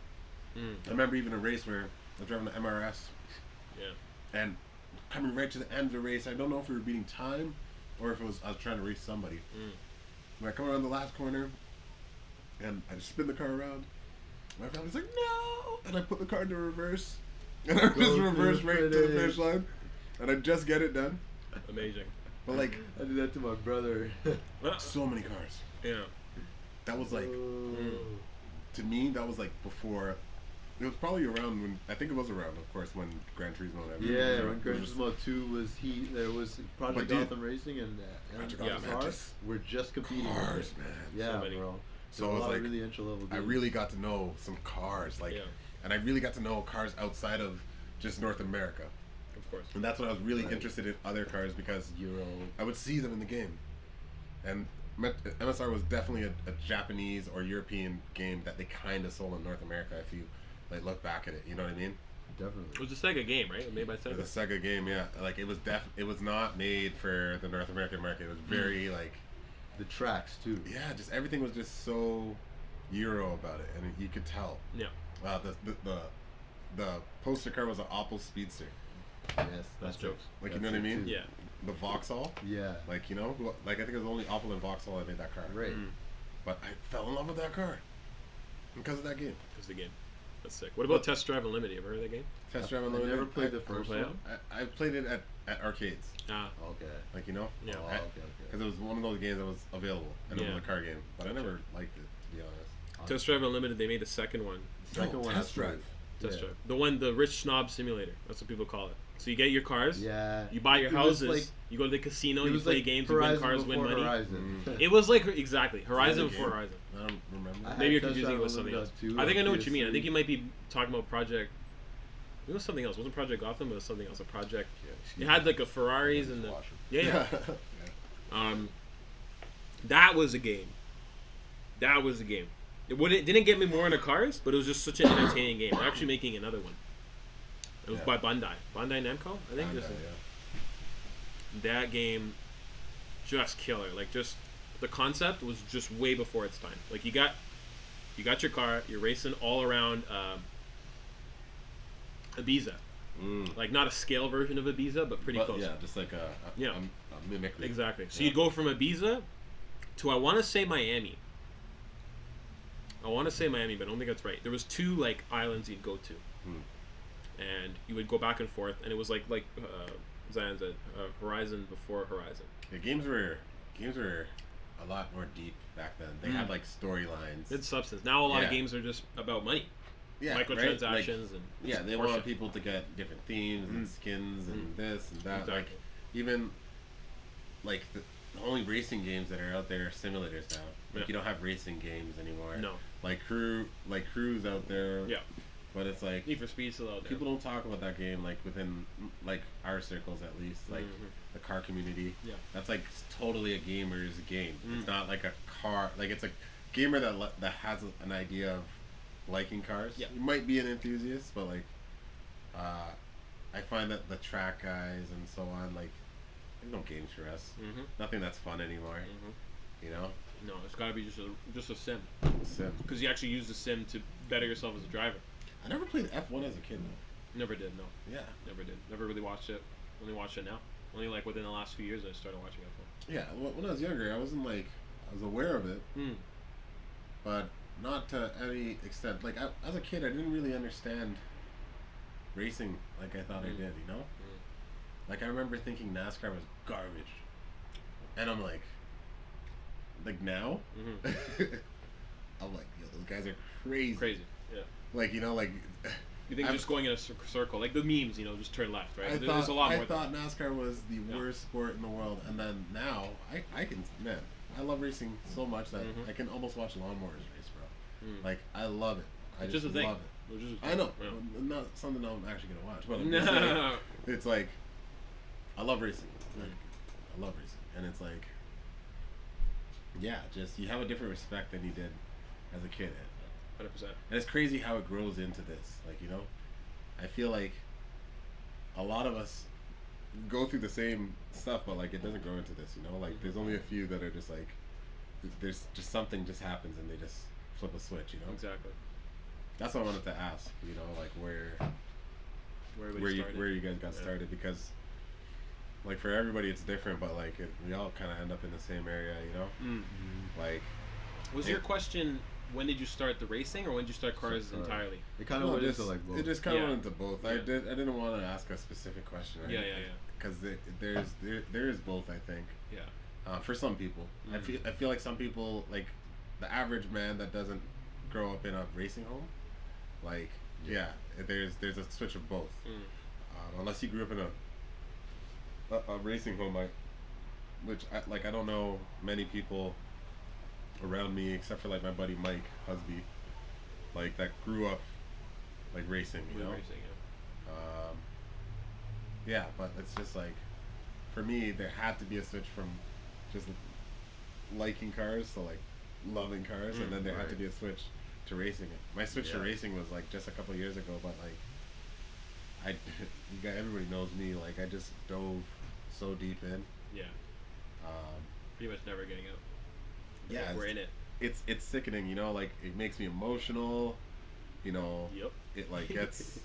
Mm. I remember even a race where I was driving the MRS, Yeah. and coming right to the end of the race, I don't know if we were beating time or if I was trying to race somebody. When I come around the last corner, and I just spin the car around, my family's like, no! And I put the car into reverse, and I just to reverse the right to the finish. finish line, and I just get it done. Amazing. But like, I did that to my brother. so many cars. Yeah. That was like, Oh. to me, that was like before. It was probably around when, I think it was around, of course, when Gran Turismo and everything was Yeah, around. when It Gran was just- Turismo 2 was there was Project But dude, Gotham Racing and Project Gotham MSR just were just competing. with cars, it. man. Yeah, many. bro. So a it was lot of like, really entry level games. I really got to know some cars, like, Yeah. and I really got to know cars outside of just North America. Of course. And that's when I was really Right. interested in other cars, because Euro. I would see them in the game. And MSR was definitely a Japanese or European game that they kind of sold in North America, if you like look back at it, you know what I mean? It Definitely. was a Sega game, right? Made by It Sega. was a Sega game, yeah. Like it was not made for the North American market. It was very like, The tracks too. yeah, just everything was just so Euro about it, and you could tell. Yeah. The poster car was an Opel Speedster. Yes, That's jokes. Like, you know what I mean? Yeah. The Vauxhall. Yeah. Like, you know, like I think it was only Opel and Vauxhall that made that car. Right. Mm. But I fell in love with that car because of that game. That's the game. That's sick. What about Test Drive Unlimited? You ever heard of that game? Test Drive I Unlimited. never played the Ever first play one. it? I played it at arcades. Ah, Okay. Like, you know? yeah. Oh, I- okay. Because it was one of those games that was available and it Yeah. was a car game. But I never liked it, to be honest. Test Drive Unlimited. They made a second one. Second one. Test I played. Drive. Test Yeah. Drive. The one, the Rich Snob Simulator. That's what people call it. So you get your cars. Yeah. You buy your It was houses. like- you go to the casino. It You was play like games. You win Horizon cars. Win before money. Horizon. It was like exactly Horizon Is that a before game? Horizon. I don't remember. I- Maybe you're Test confusing it Drive with something else. Unlimited too, I think I know what you mean. I PS3. think you might be talking about Project. It was something else. It wasn't Project Gotham, but it was something else. A project. It had like a Ferraris and the. Yeah. That was a game. That was a game. It didn't get me more into cars, but it was just such an entertaining game. They're actually making another one. It was Yeah. by Bandai. Bandai Namco, I think. That game, just killer. Like, just the concept was just way before its time. Like, you got your car, you're racing all around Ibiza. Like, not a scale version of Ibiza, but pretty close. Yeah, just like a mimicry. Exactly. So Yeah. you go from Ibiza to, I want to say, Miami. I want to say Miami, but I don't think that's right. There was 2 like islands you'd go to, and you would go back and forth, and it was like Zion said, Horizon before Horizon. Yeah, games were a lot more deep back then. They had like storylines. It's substance. Now a lot of Yeah. games are just about money, Yeah, microtransactions, right? Like, and yeah, they horseshit. want people to get different themes and skins and this and that. Like, Exactly. even like the only racing games that are out there are simulators now. Like, Yeah. you don't have racing games anymore. No. Like Crew's out there. Yeah. But it's like Need for Speed still out there. people don't talk about that game like within like our circles at least, like the car community. Yeah. That's like totally a gamer's game. It's not like a car. Like, it's a gamer that has an idea of liking cars. Yeah. You might be an enthusiast, but like, I find that the track guys and so on, like, there's no games for us. Nothing that's fun anymore. You know, No, it's got to be just a sim, Sim. because you actually use the sim to better yourself as a driver. I never played F1 as a kid though. Never did. No. Yeah. Never did. Never really watched it. Only watch it now. Only like within the last few years I started watching F1. Yeah. When I was younger, I wasn't like, I was aware of it, but not to any extent. Like, as a kid, I didn't really understand racing like I thought I did. You know, like I remember thinking NASCAR was garbage, and I'm like now, I'm like, yo, those guys are crazy. Crazy. Yeah. Like, you know, like. You think just going in a circle, like the memes, you know, just turn left, right? I There's a lot more. I thought NASCAR was the worst sport in the world, and then now I can, man, I love racing so much that I can almost watch lawnmowers race, bro. Like, I love it. I It's just just a thing. love it. Which is- I know, yeah. not something I'm actually gonna watch, but I'm just saying, it's like, I love racing. Like, I love racing, and it's like, yeah, just you have a different respect than you did as a kid. 100%. And it's crazy how it grows into this. Like, you know, I feel like a lot of us go through the same stuff, but like it doesn't grow into this. You know, like there's only a few that are just like, there's just something just happens and they just flip a switch. You know, Exactly. that's what I wanted to ask. You know, like where Where you guys got started, because like for everybody it's different, but like we all kind of end up in the same area. You know, like Was your question, when did you start the racing, or when did you start cars entirely? It kind of no, went just, into like both. it just kind of Yeah. went into both. Yeah. I didn't want to ask a specific question. Right? Yeah. Because there is both, I think. Yeah. For some people, I feel like some people, like the average man that doesn't grow up in a racing home, like there's a switch of both. Unless you grew up in a racing home, I don't know many people around me except for like my buddy Mike Husby, like that grew up like racing, you know. Racing, Yeah, but it's just like, for me, there had to be a switch from just liking cars to like loving cars, and then there had to be a switch to racing it. My switch to racing was like just a couple years ago, but like everybody knows me, like I just dove so deep in. Yeah. Pretty much never getting out. Yeah, Like, we're in it. It's sickening, you know, like it makes me emotional, you know. Yep. It like gets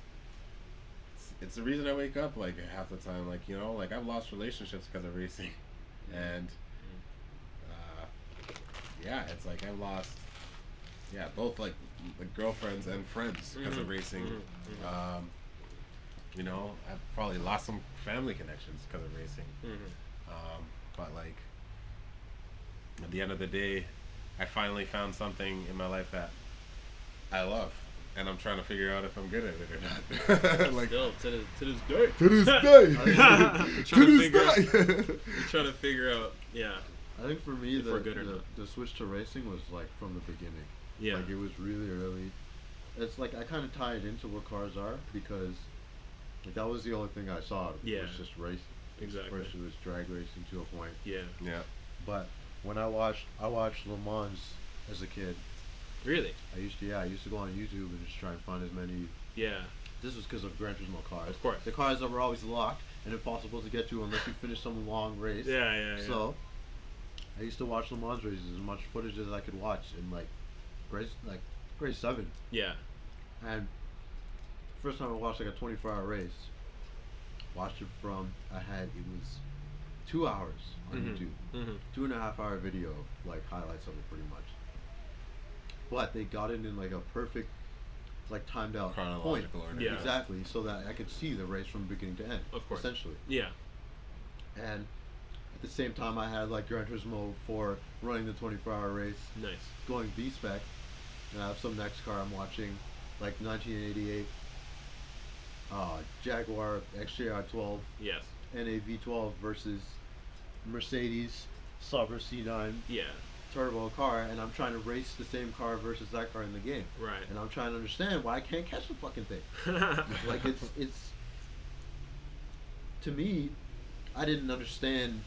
it's the reason I wake up like half the time. Like, you know, like I've lost relationships because of racing, and yeah, it's like I've lost, yeah, both like girlfriends and friends because of racing. You know, I've probably lost some family connections because of racing. But like at the end of the day, I finally found something in my life that I love, and I'm trying to figure out if I'm good at it or not. Like Still, to this day. to this day, Trying to to this day. Trying to figure out, yeah. I think for me, If we're good or not. the switch to racing was like from the beginning. Yeah. Like it was really early. It's like I kind of tied into what cars are because like, that was the only thing I saw. Yeah. It was just racing. Exactly. First it was drag racing to a point. Yeah. Yeah. But when I watched Le Mans as a kid. Really? I used to go on YouTube and just try and find as many. Yeah. This was because of Gran Turismo cars. Of course. The cars that were always locked and impossible to get to unless you finish some long race. Yeah. So I used to watch Le Mans races, as much footage as I could watch in grade 7. Yeah. And first time I watched like a 24-hour race, watched it from it was 2 hours on YouTube, 2.5 hour video of like highlights of it pretty much. But they got it in like a perfect, like timed out point. Chronological order. Yeah. Exactly, so that I could see the race from beginning to end. Of course. Essentially. Yeah. And at the same time, I had like Gran Turismo 4 running the 24-hour race, Nice. going B spec, and I have some next car I'm watching, like 1988 Jaguar XJR12 Yes. NA V12 versus Mercedes Sauber C9 Yeah. turbo car, and I'm trying to race the same car versus that car in the game, Right. and I'm trying to understand why I can't catch the fucking thing. Like it's to me, I didn't understand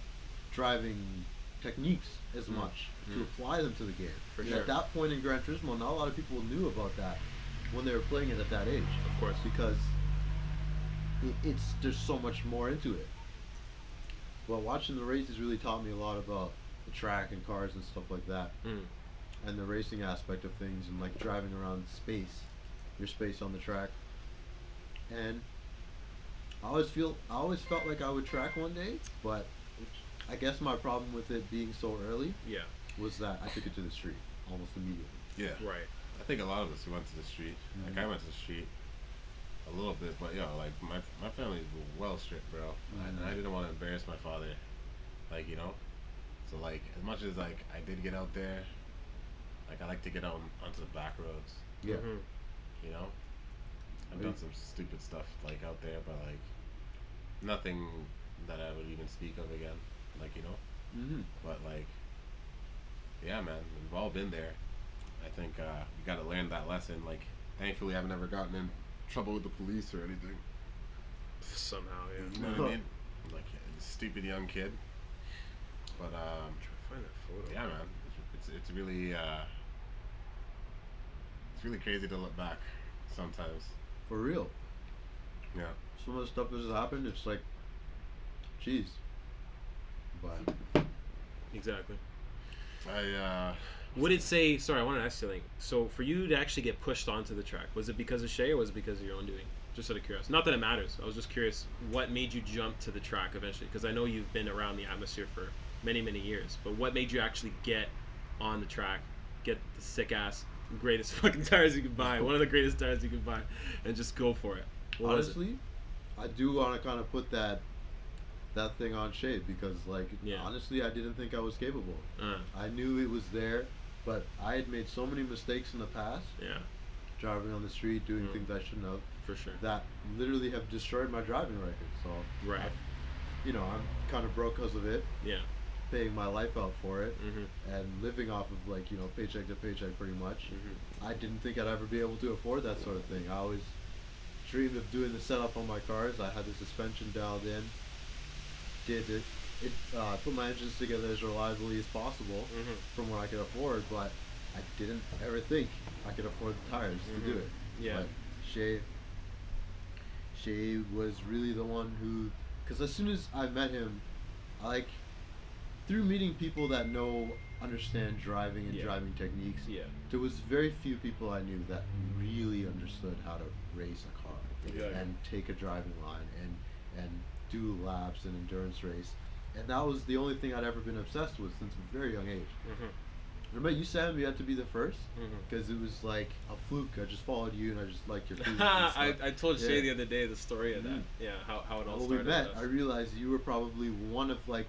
driving techniques as much to apply them to the game. For And sure. At that point in Gran Turismo, not a lot of people knew about that when they were playing it at that age. Of course. Because there's so much more into it. Well, watching the races really taught me a lot about the track and cars and stuff like that, and the racing aspect of things, and like driving around your space on the track. And I always felt like I would track one day, but I guess my problem with it being so early Yeah. was that I took it to the street almost immediately. Yeah. Right. I think a lot of us who went to the street. Like I went to the street a little bit, but like my family was well strict, bro. And I didn't want to embarrass my father, like So like as much as like I did get out there, like I like to get out onto the back roads. Yeah. You know, I've done some stupid stuff like out there, but like nothing that I would even speak of again. Like but like yeah, man, we've all been there. I think we got to learn that lesson. Like thankfully, I've never gotten in trouble with the police or anything. Somehow, yeah. You know what I mean? Like a stupid young kid. But I'm trying to find that photo. yeah, man, it's really crazy to look back sometimes. For real. Yeah. Some of the stuff that has happened, it's like, jeez. But Exactly. I Would it say? Sorry, I want to ask you something. So, for you to actually get pushed onto the track, was it because of Shae or was it because of your own doing? Just out of curiosity. Not that it matters. I was just curious what made you jump to the track eventually, because I know you've been around the atmosphere for many, many years. But what made you actually get on the track, get the sick ass, greatest fucking tires you could buy, one of the greatest tires you could buy, and just go for it? What was it? honestly, I do want to kind of put that thing on Shae because, like, honestly, I didn't think I was capable. I knew it was there, but I had made so many mistakes in the past. Yeah. Driving on the street, doing things I shouldn't have. For sure. That literally have destroyed my driving record. So, Right. I'm kind of broke because of it. Yeah. Paying my life out for it and living off of paycheck to paycheck pretty much. I didn't think I'd ever be able to afford that sort of thing. I always dreamed of doing the setup on my cars. I had the suspension dialed in. Put my engines together as reliably as possible from what I could afford, but I didn't ever think I could afford the tires to do it. Yeah. But Shae was really the one who, because as soon as I met him, through meeting people that understand driving and driving techniques, there was very few people I knew that really understood how to race a car. Exactly. and take a driving line and do laps and endurance race. And that was the only thing I'd ever been obsessed with since a very young age. Mm-hmm. Remember, you said we had to be the first Mm-hmm. because it was like a fluke. I just followed you and I just liked your food. and stuff. I told Shae Yeah. the other day the story of that. Mhm. Yeah, how it all When we started. met, with I us. realized you were probably one of like,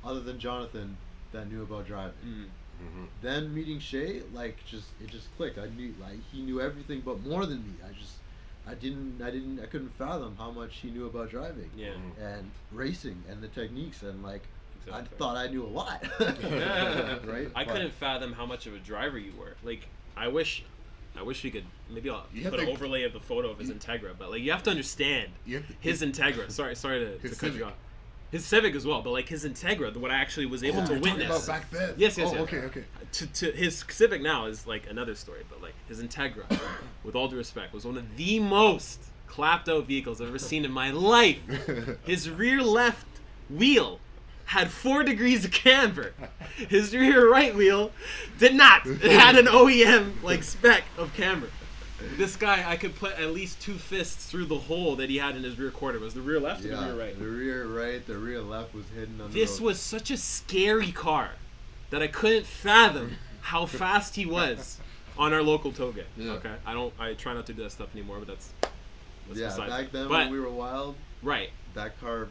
other than Jonathan, that knew about driving. Mm. Mm-hmm. Then meeting Shae, like it just clicked. I knew like he knew everything, but more than me. I couldn't fathom how much he knew about driving. Yeah. Mhm. And racing and the techniques and like Exactly. I thought I knew a lot. Right? I But- couldn't fathom how much of a driver you were. Like, I wish we could. Maybe I'll You have put an to- overlay of the photo of his Integra. But like, you have to understand You have to- his Integra. Sorry to His cut you Civic. off. His Civic as well, but like his Integra, what I actually was able to you're talking witness. about back then. Yes, yes, Oh, yes. okay. To his Civic now is like another story, but like his Integra, with all due respect, was one of the most clapped out vehicles I've ever seen in my life. His rear left wheel had 4 degrees of camber. His rear right wheel did not. It had an OEM like spec of camber. This guy, I could put at least 2 fists through the hole that he had in his rear quarter. Was the rear left or the Yeah, rear right? the rear right, the rear left was hidden under. This was such a scary car that I couldn't fathom how fast he was on our local toge. Yeah. Okay, I try not to do that stuff anymore, but that's yeah. besides Back the- then but, when we were wild, right. that car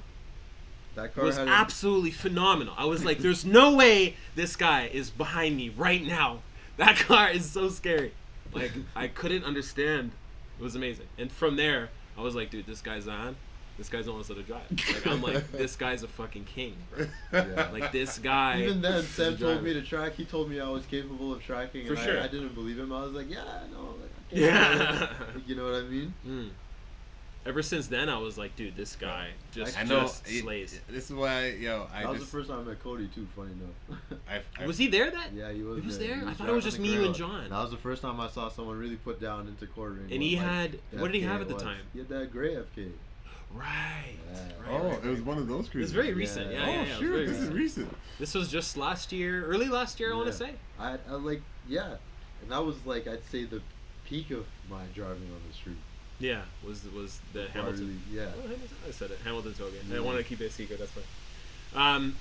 Was had absolutely phenomenal. I was like, there's no way this guy is behind me right now. That car is so scary. Like, I couldn't understand. It was amazing. And from there, I was like, dude, this guy's on. This guy's almost let to drive. Like, I'm like, this guy's a fucking king, bro. Yeah. Like, this guy. Even then, is a Sam told driver. me to track. He told me I was capable of tracking, For and sure. I didn't believe him. I was like, yeah, no, like, I can't Yeah. do it. You know what I mean? Mm. Ever since then, I was like, dude, this guy just, I know. just slays. This is why, I That was just. the first time I met Cody too. Funny enough. I Was he there that? Yeah, he was. He was there. there? He I was thought it was driving just the me, you Gorilla. and John. That was the first time I saw someone really put down into quartering. And he what, like, had- the what did he FK have at the was. time? He had that gray FK. Right. Yeah. Oh, right, it was one of those It's cruises. very recent. Yeah. Yeah, Oh, yeah, yeah. It was shoot, very this is recent. recent. This was just last year, early last year, I want to Yeah. say. I like and that was like I'd say the peak of my driving on the street. Yeah, was the Before I Hamilton. really- yeah. Oh, I said it. Hamilton toge. I Yeah. wanted to keep it a secret. That's fine.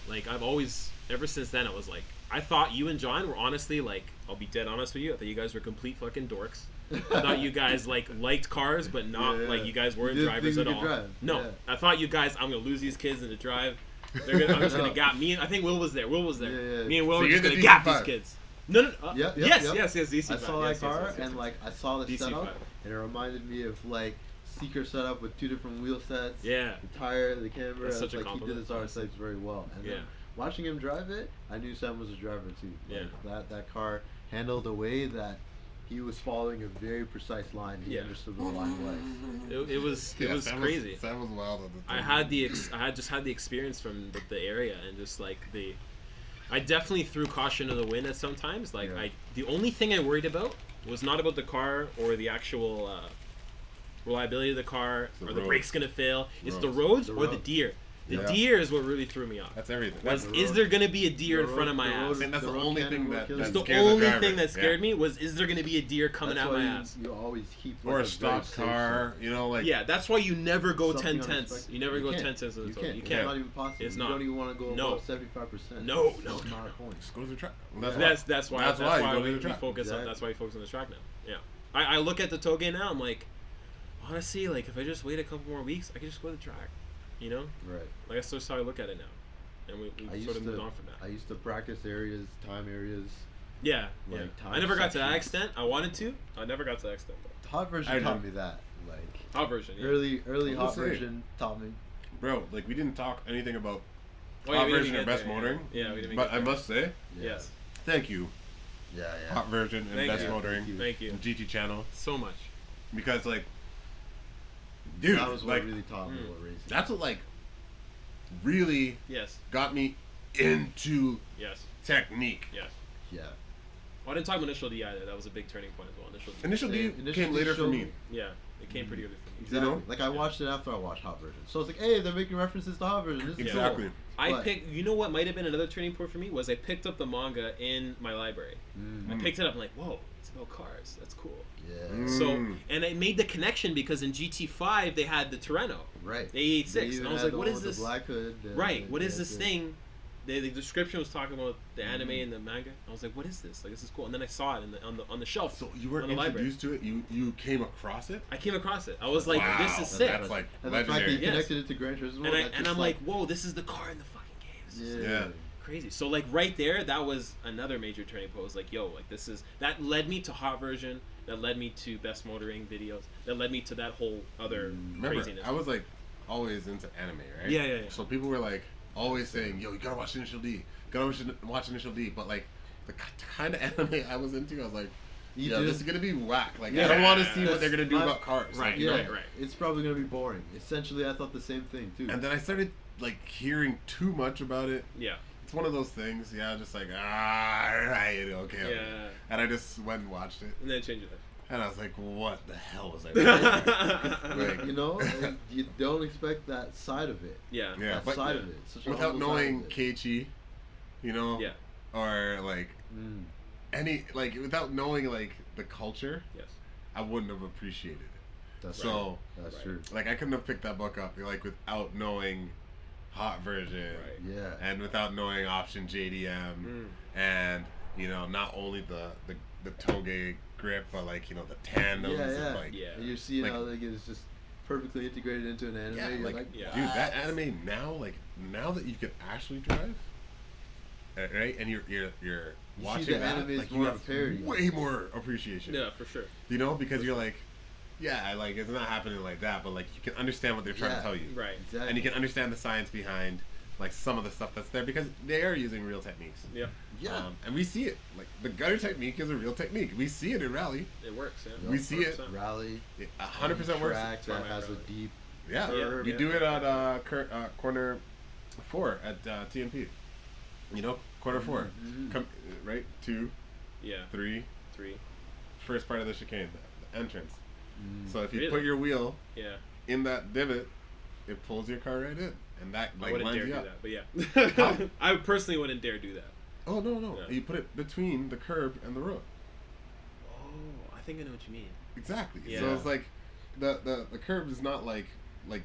Like I've always, ever since then, I was like, I thought you and John were honestly like, I'll be dead honest with you. I thought you guys were complete fucking dorks. I thought you guys like liked cars, but not Yeah, like yeah. you guys weren't You didn't drivers think at we all. could drive. No, Yeah. I thought you guys. I'm gonna lose these kids in the drive. I'm just gonna No. gap me. I think Will was there. Will was there. Yeah, yeah. Me and Will So were you're just the gonna gap these DC5. kids. No. Yep, yes, yep. yes. DC5. I saw yes, that car yes, yes, and yes. like I saw the DC5. setup and it reminded me of like Seeker setup with 2 different wheel sets. Yeah. The tire, the camera. That's I was such a like he did compliment, his R honestly. types very well. And Yeah. then watching him drive it, I knew Sam was a driver too. Yeah. Like, that car handled a way that he was following a very precise line. He Yeah. understood what the line was. It was Sam crazy. Sam was wild on the I had just had the experience from the area and just like I definitely threw caution to the wind at some times. Like Yeah. the only thing I worried about was not about the car or the actual reliability of the car The or the roads. brakes gonna fail. It's the Roads. roads The or the roads. deer. The Yeah. deer is what really threw me off. That's everything. Was the is road- there gonna be a deer in the front of road- my the ass? road- And that's the road only cannon thing will that- kill that's you. The scares the only driver. thing that scared Yeah. me was, is there gonna be a deer coming That's out why my you, ass? you always keep Or like, a very stock safe car, side. like Yeah, that's why you never go Something 10 tenths. unexpected. You never You go can't. 10 tenths of the You total. can't. You It's can't. not even possible. It's You not. don't even want to go No. above 75%. No, That's no, not a point. just go to the track. That's why That's why you go to we, the track. focus on Exactly. that's why we focus on the track now. Yeah, I look at the toge now. I'm like, honestly, like if I just wait a couple more weeks, I can just go to the track. You know, Right. like that's just how I look at it now, and we I sort used of moved to on from that. I used to practice areas, time areas. Yeah, like, yeah. time I never got to that sections. extent. I wanted to. I never got to that extent. Though. Hot version I taught know. me that. Like Hot version. Yeah. early I was hot gonna say. version taught me. Bro, like we didn't talk anything about Oh, yeah, hot we didn't version or get best there, yeah. motoring. Yeah, we didn't But get I there. must say, Yes. thank you, Yeah, yeah. hot version and Thank best you. motoring Thank you and GT channel, so much. because like, dude, that was what like really taught me Mm. what racing. that's what like really Yes. got me into Yes. technique. Yes. Yeah. I didn't talk about Initial D either. That was a big turning point as well. Initial D. Initial D Initial came D later for showed- me. Yeah, it came pretty early for me. Exactly. know? Like I watched it after I watched Hot Version, so it's like, hey, they're making references to Hot Version. This is Exactly. cool. I But- picked. You know what might have been another turning point for me was I picked up the manga in my library. I picked it up. I'm like, whoa, it's about cars. That's cool. Yeah. So and I made the connection because in GT5 they had the Torrento, Right. the 886, They and even I was had like, the what one is with this? The black hood. Right. What is yeah, this yeah. thing? The description was talking about the anime and the manga. I was like, what is this? Like, this is cool. And then I saw it on the shelf. So you were on the library. introduced to it. You came across it. I came across it. I was like, Wow, this is and sick. That's like And the fact that you legendary. Yes. connected it to Gran Turismo. And I'm like, whoa, this is the car in the fucking game. This is yeah. crazy. So like right there, that was another major turning point. I was like, yo, like this is that led me to Hot Version. That led me to Best Motoring videos. That led me to that whole other Remember, craziness. I was like always into anime, right? Yeah, yeah, yeah. So people were like always saying, "Yo, you gotta watch Initial D. Gotta watch Initial D." But like the kind of anime I was into, I was like, You "Yo, did- this is gonna be whack. Like, I Yeah, don't want to see what that's they're gonna do my- about cars." Right, Like, you Yeah, know? right. It's probably gonna be boring. Essentially, I thought the same thing too. And then I started like hearing too much about it. yeah. It's one of those things. Yeah, just like right, okay. Yeah. And I just went and watched it, And then change it. and I was like, "What the hell was I?" Doing? Like, you know, and you don't expect that side of it. Yeah. Yeah, that but side of it. Such a without humble side knowing of it. Keiichi, you know, Yeah. or like Mm. any like without knowing like the culture, Yes. I wouldn't have appreciated it. That's So, That's Right. true. like, I couldn't have picked that book up like without knowing Hot Version, Right. Yeah. and without knowing Option JDM, and you know, not only the Toge grip, but like, you know, the tandems, Yeah, yeah. and like, Yeah. And you're seeing Like- how like it's just perfectly integrated into an anime. yeah, You're like, like, yeah. dude, that "What?" anime now, like, now that you can actually drive, right, and you're You watching see the that, anime is like, you more have of a parody. way more appreciation. Yeah, for sure. You know, because you're like, yeah, like it's not happening like that, but like you can understand what they're trying Yeah. to tell you, Right. Exactly. and you can understand the science behind like some of the stuff that's there because they are using real techniques. Yeah. Yeah. And we see it. Like the gutter technique is a real technique. We see it in rally. It works. Yeah. We see it. 100%. Rally. It 100% works. Track that Torment has a rally. deep. Yeah, Yeah. we do it at corner 4 at TMP. You know, corner 4. Mhm. Come right 2, Yeah. 3, 3. first part of the chicane, the entrance. Mm. So if you Really? put your wheel Yeah. in that divot, it pulls your car right in, and that I like wouldn't lines dare you do up. that, but yeah. How? I personally wouldn't dare do that. Oh no! Yeah. You put it between the curb and the road. Oh, I think I know what you mean. Exactly. So Yeah. it's like the curb is not like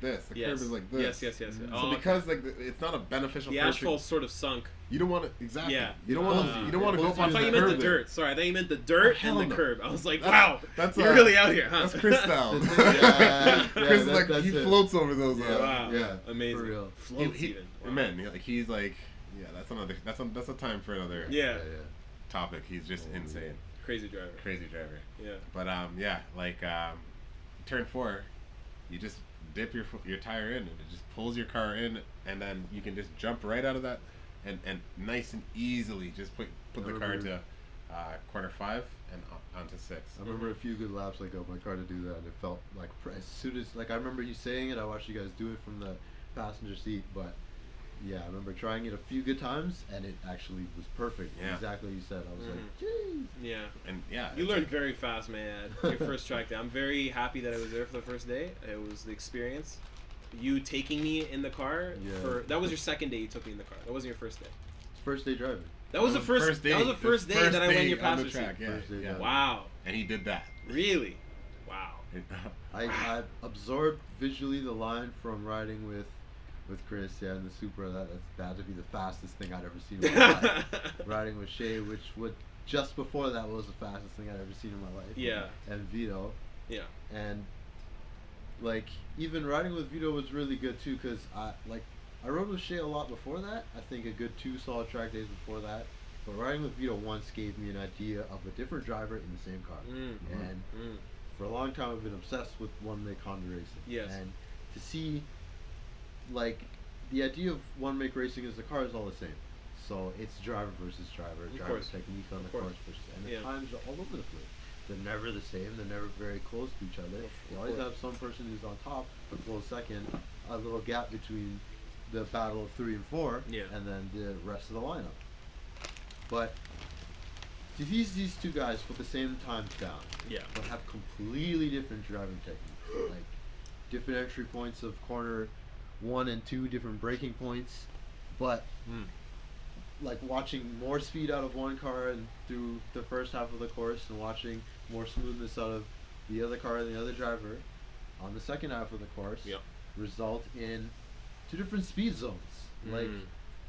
this. The Yes. curb is like this. Yes. So Oh, okay. because like it's not a beneficial. the curb asphalt's sort of sunk. You don't want to exactly. Yeah. You don't want to. Ah. You don't want to go I up I on thought the you meant curb the there. dirt. Sorry, I thought you meant the dirt hell and the no. curb. I was like, That's- wow, that's, you're uh, really out here, huh? That's Chris style. Yeah, Chris is that- like that's he it. floats over those. Yeah. Wow, Yeah, amazing. for real. Floats he, even. Wow. Man, like he's like, yeah, that's another. That's a time for another Yeah. topic. He's just insane, Crazy driver. crazy driver. Yeah. But yeah, like turn 4, you just dip your tire in, and it just pulls your car in, and then you can just jump right out of that, and nice and easily just put the car into corner 5 and onto 6. I remember a few good laps I got my car to do that, and it felt like as soon as I remember you saying it, I watched you guys do it from the passenger seat, but yeah, I remember trying it a few good times, and it actually was perfect. Yeah. Exactly what you said. I was Mhm. like, jeez. Yeah. And yeah, You it's learned like- very fast, man. Your first track day. I'm very happy that I was there for the first day. It was the experience. You taking me in the car Yeah. that was your second day. You took me in the car. That wasn't your first day. First day driving. That was the first. That was the first day that I went in your on the passenger track. seat. Yeah, First day yeah. driving. Wow. And he did that. Really? Wow. I absorbed visually the line from riding with Chris, yeah, in the Supra. That had to be the fastest thing I'd ever seen in my life. Riding with Shae, which would just before that was the fastest thing I'd ever seen in my life. Yeah. And Vito, Yeah. and like even riding with Vito was really good too, because I rode with Shae a lot before that. I think a good 2 solid track days before that. But riding with Vito once gave me an idea of a different driver in the same car. Mm. And Mm. for a long time I've been obsessed with one make Honda racing. Yes. And to see like the idea of one make racing is the car is all the same. So it's driver versus driver, Of driver course. technique on the Of course. course versus, and the Yeah. times are all over the place. They're never the same. They're never very close to each other. You always course. have some person who's on top, a close second, a little gap between the battle of 3 and 4, Yeah. and then the rest of the lineup. But these two guys put the same times down, Yeah. but have completely different driving techniques, like different entry points of corner 1 and 2, different braking points, but like watching more speed out of one car and through the first half of the course, and watching more smoothness out of the other car and the other driver on the second half of the course, result in two different speed zones. Like,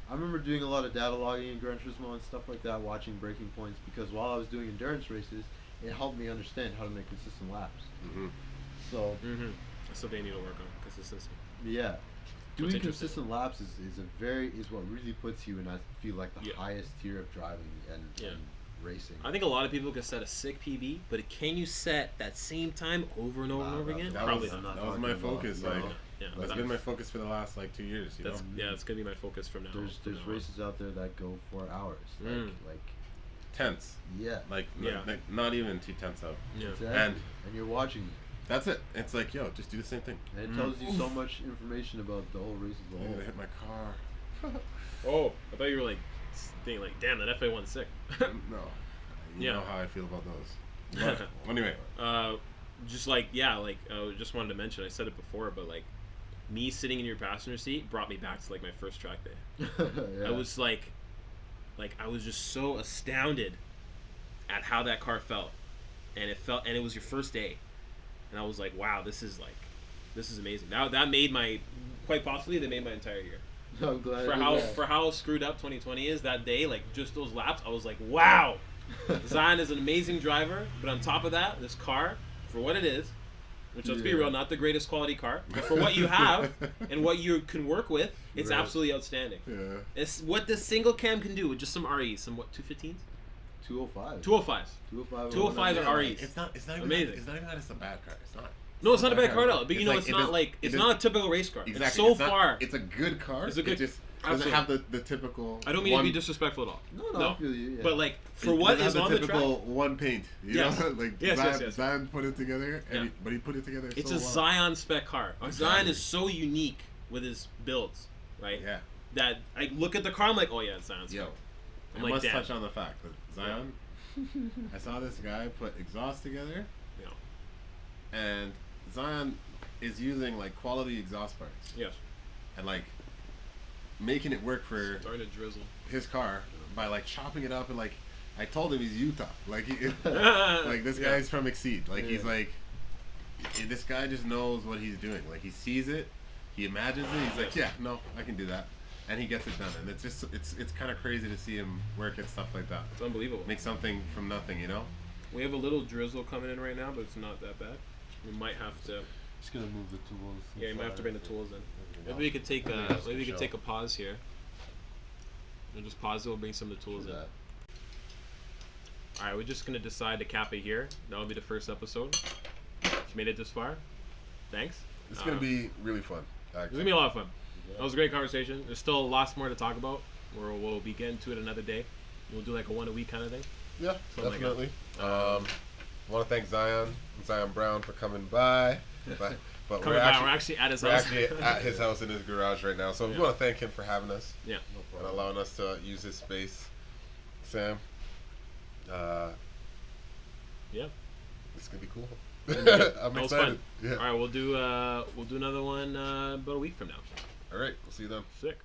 I remember doing a lot of data logging in Gran Turismo and stuff like that, watching braking points, because while I was doing endurance races, it helped me understand how to make consistent laps. So, That's something I need to work on, consistency. yeah. What's Doing interesting? consistent laps is what really puts you in, I feel like, the highest tier of driving and racing. I think a lot of people can set a sick PB, but can you set that same time over and over and over again? That Probably was, not. that was my focus. Like, Yeah, that's been my focus for the last like 2 years. You know? It's gonna be my focus from now. There's races out there that go for hours, like tenths. yeah, Like, not even 2 tenths out. Yeah. exactly. And you're watching. that's it. It's like, yo, just do the same thing. And it tells you so much information about the whole race as a I'm whole. gonna hit my car. Oh, I thought you were like thinking like, damn, that FA1's sick. No. You know how I feel about those. But anyway. Just just wanted to mention, I said it before, but like me sitting in your passenger seat brought me back to like my first track day. Yeah. I was like I was just so astounded at how that car felt, and it was your first day, and I was like, wow, this is amazing. That made quite possibly they made my entire year. I'm glad For how screwed up 2020 is that day, like just those laps, I was like, wow. Zion is an amazing driver, but on top of that, this car, for what it is, which let's be real, not the greatest quality car, but for what you have and what you can work with, it's absolutely outstanding. Yeah. It's what this single cam can do with just some REs, some 215s? 205. 205s. 205 are REs. It's not even amazing. It's not even that it's a bad car. It's not. No, it's not a bad car at all. But It's it's not a typical race car. Exactly. It's so far. It's a good car. It's a good. It just doesn't have the typical. I don't mean to be disrespectful at all. No, I feel you. Yeah. But like for what is on the track, typical one paint. You know, like yes. Zion put it together, but he put it together. It's so a well. Zion spec car. Zion is so unique with his builds, right? Yeah. That I look at the car, I'm like, oh yeah, it's Zion spec. Yo, I'm I like, must damn. touch on the fact that Zion. I saw this guy put exhaust together. Yeah. And Zion is using like quality exhaust parts. Yes. And like making it work for Starting to drizzle. his car by like chopping it up, and like I told him he's Utah. Like like this guy's from Exceed. Like he's like this guy just knows what he's doing. Like he sees it, he imagines it. He's like, yeah, no, I can do that, and he gets it done. And it's just it's kind of crazy to see him work at stuff like that. It's unbelievable. Make something from nothing, you know. We have a little drizzle coming in right now, but it's not that bad. We might have to. Just gonna move the tools. Yeah, you might have to bring the tools in. Maybe we could take a pause here. We'll just pause it. We'll bring some of the tools in. All right, we're just gonna decide to cap it here. That'll be the first episode. If you made it this far, thanks. It's gonna be really fun. It's gonna be a lot of fun. That was a great conversation. There's still lots more to talk about. We'll be getting to it another day. We'll do like a one a week kind of thing. Yeah, Something like definitely. I want to thank Zion Brown for coming by. But we're actually at his house. We're actually at his house in his garage right now. So we want to thank him for having us. Yeah. And allowing us to use his space. Sam. Yeah. It's gonna be cool. I'm That was excited. fun. Yeah. All right, we'll do another one about a week from now. All right. We'll see you then. Sick.